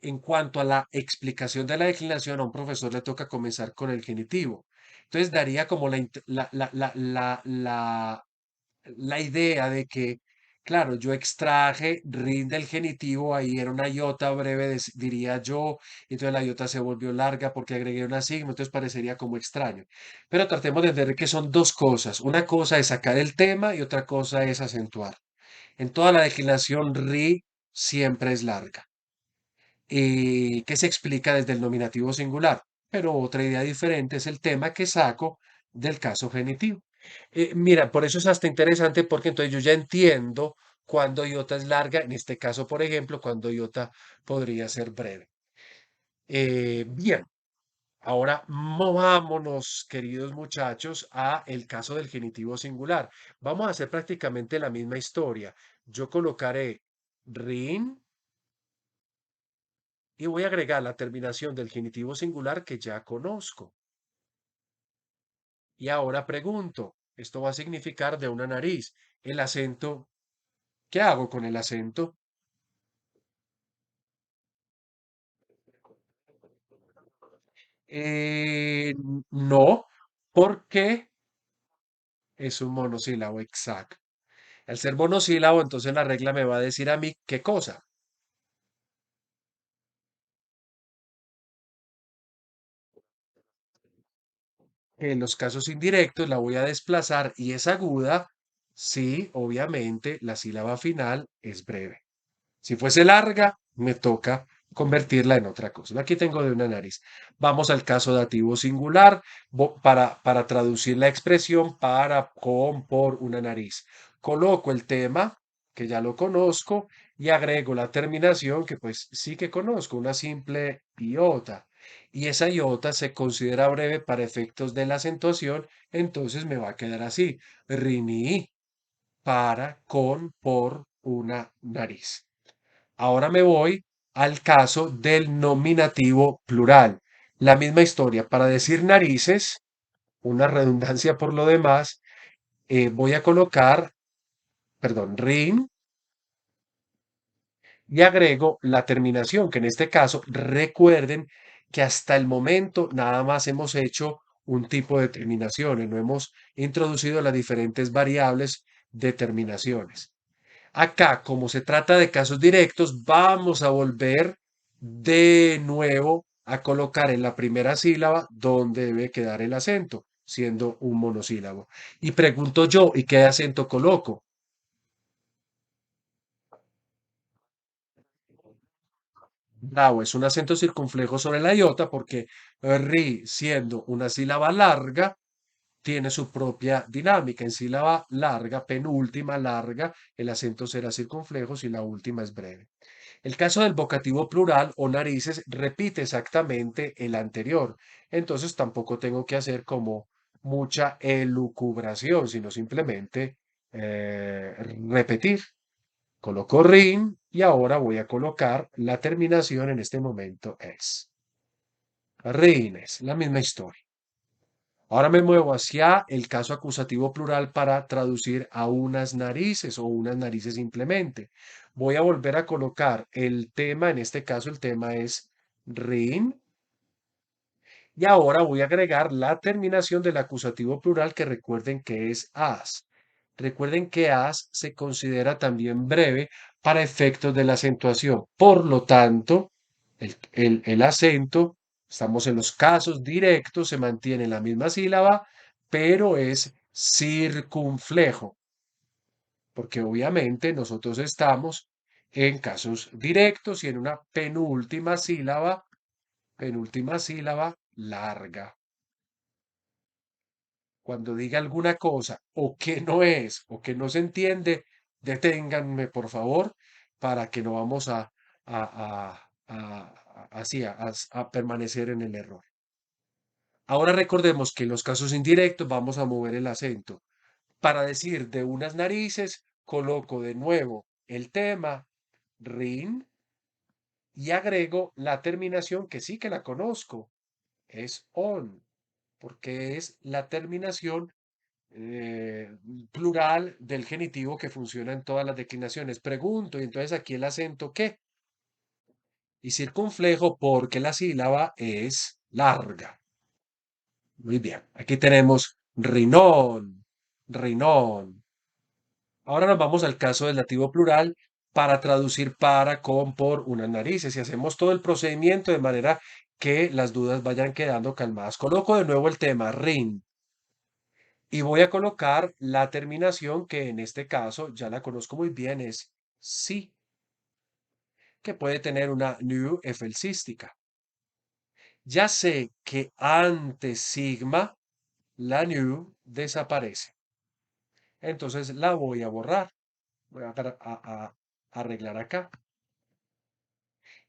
en cuanto a la explicación de la declinación, a un profesor le toca comenzar con el genitivo. Entonces daría como la idea de que, claro, yo extraje rin del genitivo, ahí era una iota breve, diría yo, y entonces la iota se volvió larga porque agregué una sigma, entonces parecería como extraño. Pero tratemos de entender que son dos cosas. Una cosa es sacar el tema y otra cosa es acentuar. En toda la declinación, ri siempre es larga, que se explica desde el nominativo singular. Pero otra idea diferente es el tema que saco del caso genitivo. Mira, por eso es hasta interesante porque entonces yo ya entiendo cuándo iota es larga, en este caso, por ejemplo, cuando iota podría ser breve. Bien, ahora movámonos, queridos muchachos, a el caso del genitivo singular. Vamos a hacer prácticamente la misma historia. Yo colocaré rin y voy a agregar la terminación del genitivo singular que ya conozco. Y ahora pregunto, esto va a significar de una nariz. El acento, ¿qué hago con el acento? No, porque es un monosílabo, exacto. Al ser monosílabo, entonces la regla me va a decir a mí qué cosa. En los casos indirectos la voy a desplazar y es aguda si, obviamente, la sílaba final es breve. Si fuese larga, me toca convertirla en otra cosa. Aquí tengo de una nariz. Vamos al caso dativo singular para traducir la expresión para, con, por una nariz. Coloco el tema, que ya lo conozco, y agrego la terminación, que pues sí que conozco, una simple iota. Y esa iota se considera breve para efectos de la acentuación, entonces me va a quedar así. Rini para, con, por una nariz. Ahora me voy al caso del nominativo plural. La misma historia. Para decir narices, una redundancia por lo demás, voy a colocar, perdón, rin y agrego la terminación, que en este caso recuerden que hasta el momento nada más hemos hecho un tipo de terminaciones, no hemos introducido las diferentes variables de terminaciones. Acá, como se trata de casos directos, vamos a volver de nuevo a colocar en la primera sílaba donde debe quedar el acento, siendo un monosílabo. Y pregunto yo, ¿y qué acento coloco? Bravo, es un acento circunflejo sobre la iota porque ri, siendo una sílaba larga, tiene su propia dinámica. En sílaba larga, penúltima larga, el acento será circunflejo si la última es breve. El caso del vocativo plural o narices repite exactamente el anterior. Entonces tampoco tengo que hacer como mucha elucubración, sino simplemente repetir. Coloco rin y ahora voy a colocar la terminación en este momento es. Rines, la misma historia. Ahora me muevo hacia el caso acusativo plural para traducir a unas narices o unas narices simplemente. Voy a volver a colocar el tema, en este caso el tema es rin, y ahora voy a agregar la terminación del acusativo plural que recuerden que es as. Recuerden que as se considera también breve para efectos de la acentuación. Por lo tanto, el acento, estamos en los casos directos, se mantiene la misma sílaba, pero es circunflejo, porque obviamente nosotros estamos en casos directos y en una penúltima sílaba larga. Cuando diga alguna cosa o que no es o que no se entiende, deténganme por favor para que no vamos así a permanecer en el error. Ahora recordemos que en los casos indirectos vamos a mover el acento. Para decir de unas narices, coloco de nuevo el tema rin y agrego la terminación que sí que la conozco, es on, porque es la terminación plural del genitivo que funciona en todas las declinaciones. Pregunto, y entonces aquí el acento ¿qué? Y circunflejo porque la sílaba es larga. Muy bien, aquí tenemos rinón, rinón. Ahora nos vamos al caso del dativo plural para traducir para, con, por, unas narices y hacemos todo el procedimiento de manera que las dudas vayan quedando calmadas. Coloco de nuevo el tema rin y voy a colocar la terminación que en este caso ya la conozco muy bien, es sí, que puede tener una new efelsística. Ya sé que antes sigma la new desaparece. Entonces la voy a borrar. Voy a arreglar acá.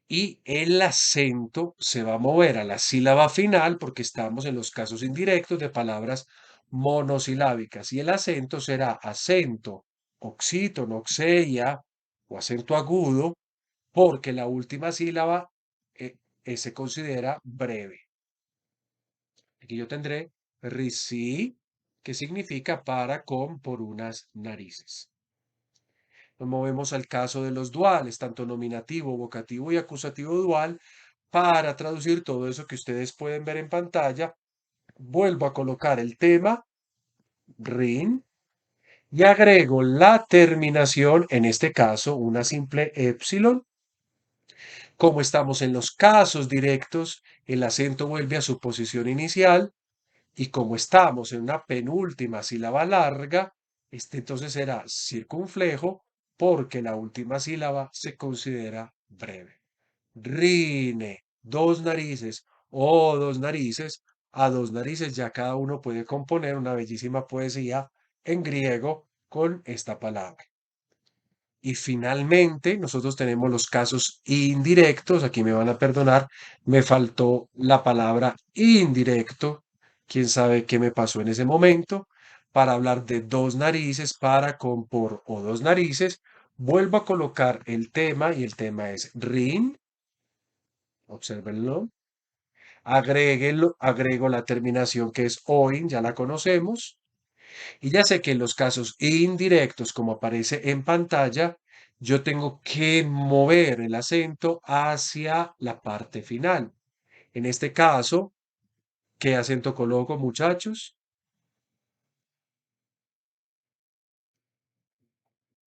Y el acento se va a mover a la sílaba final porque estamos en los casos indirectos de palabras monosilábicas. Y el acento será acento oxítono, oxeia o acento agudo porque la última sílaba se considera breve. Aquí yo tendré risi, que significa para, con, por unas narices. Nos movemos al caso de los duales, tanto nominativo, vocativo y acusativo dual, para traducir todo eso que ustedes pueden ver en pantalla. Vuelvo a colocar el tema, rin, y agrego la terminación, en este caso, una simple epsilon. Como estamos en los casos directos, el acento vuelve a su posición inicial. Y como estamos en una penúltima sílaba larga, este entonces será circunflejo porque la última sílaba se considera breve. Rine, dos narices o dos narices. A dos narices ya cada uno puede componer una bellísima poesía en griego con esta palabra. Y finalmente, nosotros tenemos los casos indirectos. Aquí me van a perdonar, me faltó la palabra indirecto. Quién sabe qué me pasó en ese momento. Para hablar de dos narices, para, con, por o dos narices, vuelvo a colocar el tema y el tema es rin. Obsérvenlo. Agrego la terminación que es oin, ya la conocemos. Y ya sé que en los casos indirectos, como aparece en pantalla, yo tengo que mover el acento hacia la parte final. En este caso, ¿qué acento coloco, muchachos?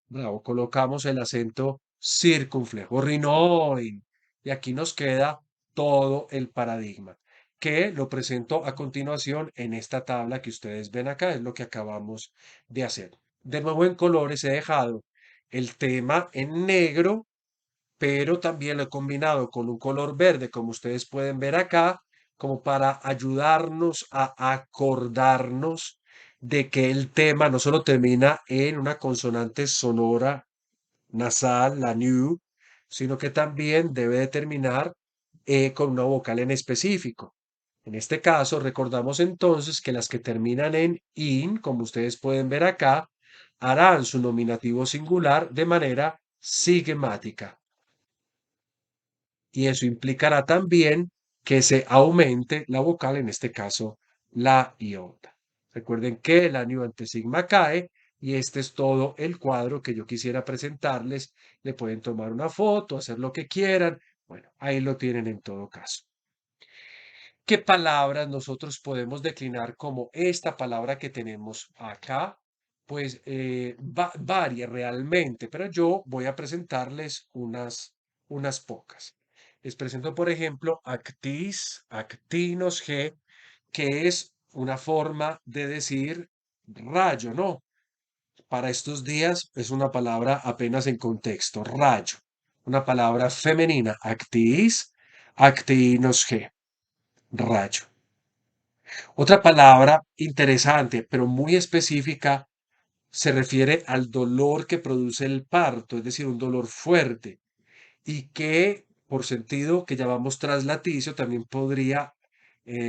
Bravo, colocamos el acento circunflejo, rinoin. Y aquí nos queda todo el paradigma, que lo presento a continuación en esta tabla que ustedes ven acá, es lo que acabamos de hacer. De nuevo en colores he dejado el tema en negro, pero también lo he combinado con un color verde, como ustedes pueden ver acá, como para ayudarnos a acordarnos de que el tema no solo termina en una consonante sonora nasal, la new, sino que también debe de terminar con una vocal en específico. En este caso, recordamos entonces que las que terminan en in, como ustedes pueden ver acá, harán su nominativo singular de manera sigmática. Y eso implicará también que se aumente la vocal, en este caso la iota. Recuerden que la new ante sigma cae y este es todo el cuadro que yo quisiera presentarles. Le pueden tomar una foto, hacer lo que quieran. Bueno, ahí lo tienen en todo caso. ¿Qué palabras nosotros podemos declinar como esta palabra que tenemos acá? Pues varia realmente, pero yo voy a presentarles unas pocas. Les presento, por ejemplo, actis, actinos G, que es una forma de decir rayo, ¿no? Para estos días es una palabra apenas en contexto, rayo. Una palabra femenina, actis, actinos G, rayo. Otra palabra interesante, pero muy específica, se refiere al dolor que produce el parto, es decir, un dolor fuerte, y que por sentido que llamamos traslaticio también podría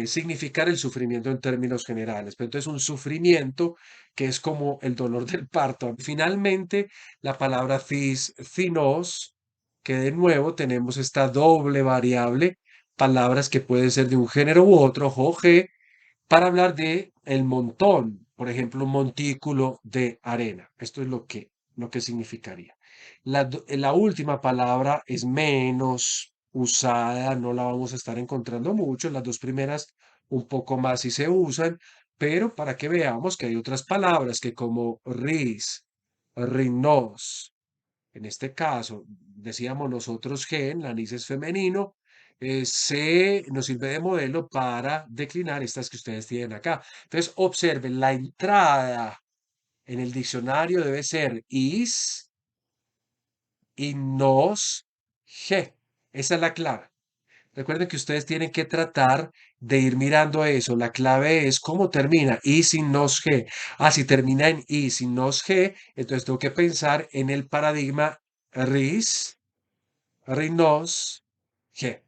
significar el sufrimiento en términos generales. Pero entonces un sufrimiento que es como el dolor del parto. Finalmente, la palabra cis, cinos, que de nuevo tenemos esta doble variable, palabras que pueden ser de un género u otro, jo, ge, para hablar de el montón, por ejemplo, un montículo de arena. Esto es lo que significaría. La última palabra es menos usada, no la vamos a estar encontrando mucho. Las dos primeras un poco más si se usan, pero para que veamos que hay otras palabras que como ris, rinos, en este caso, decíamos nosotros gen, la nis es femenino, se nos sirve de modelo para declinar estas que ustedes tienen acá. Entonces, observen, la entrada en el diccionario debe ser is y nos, ge. Esa es la clave. Recuerden que ustedes tienen que tratar de ir mirando eso. La clave es cómo termina y sin nos ge. Ah, si termina en y sin nos ge, entonces tengo que pensar en el paradigma ris, rinos, ge.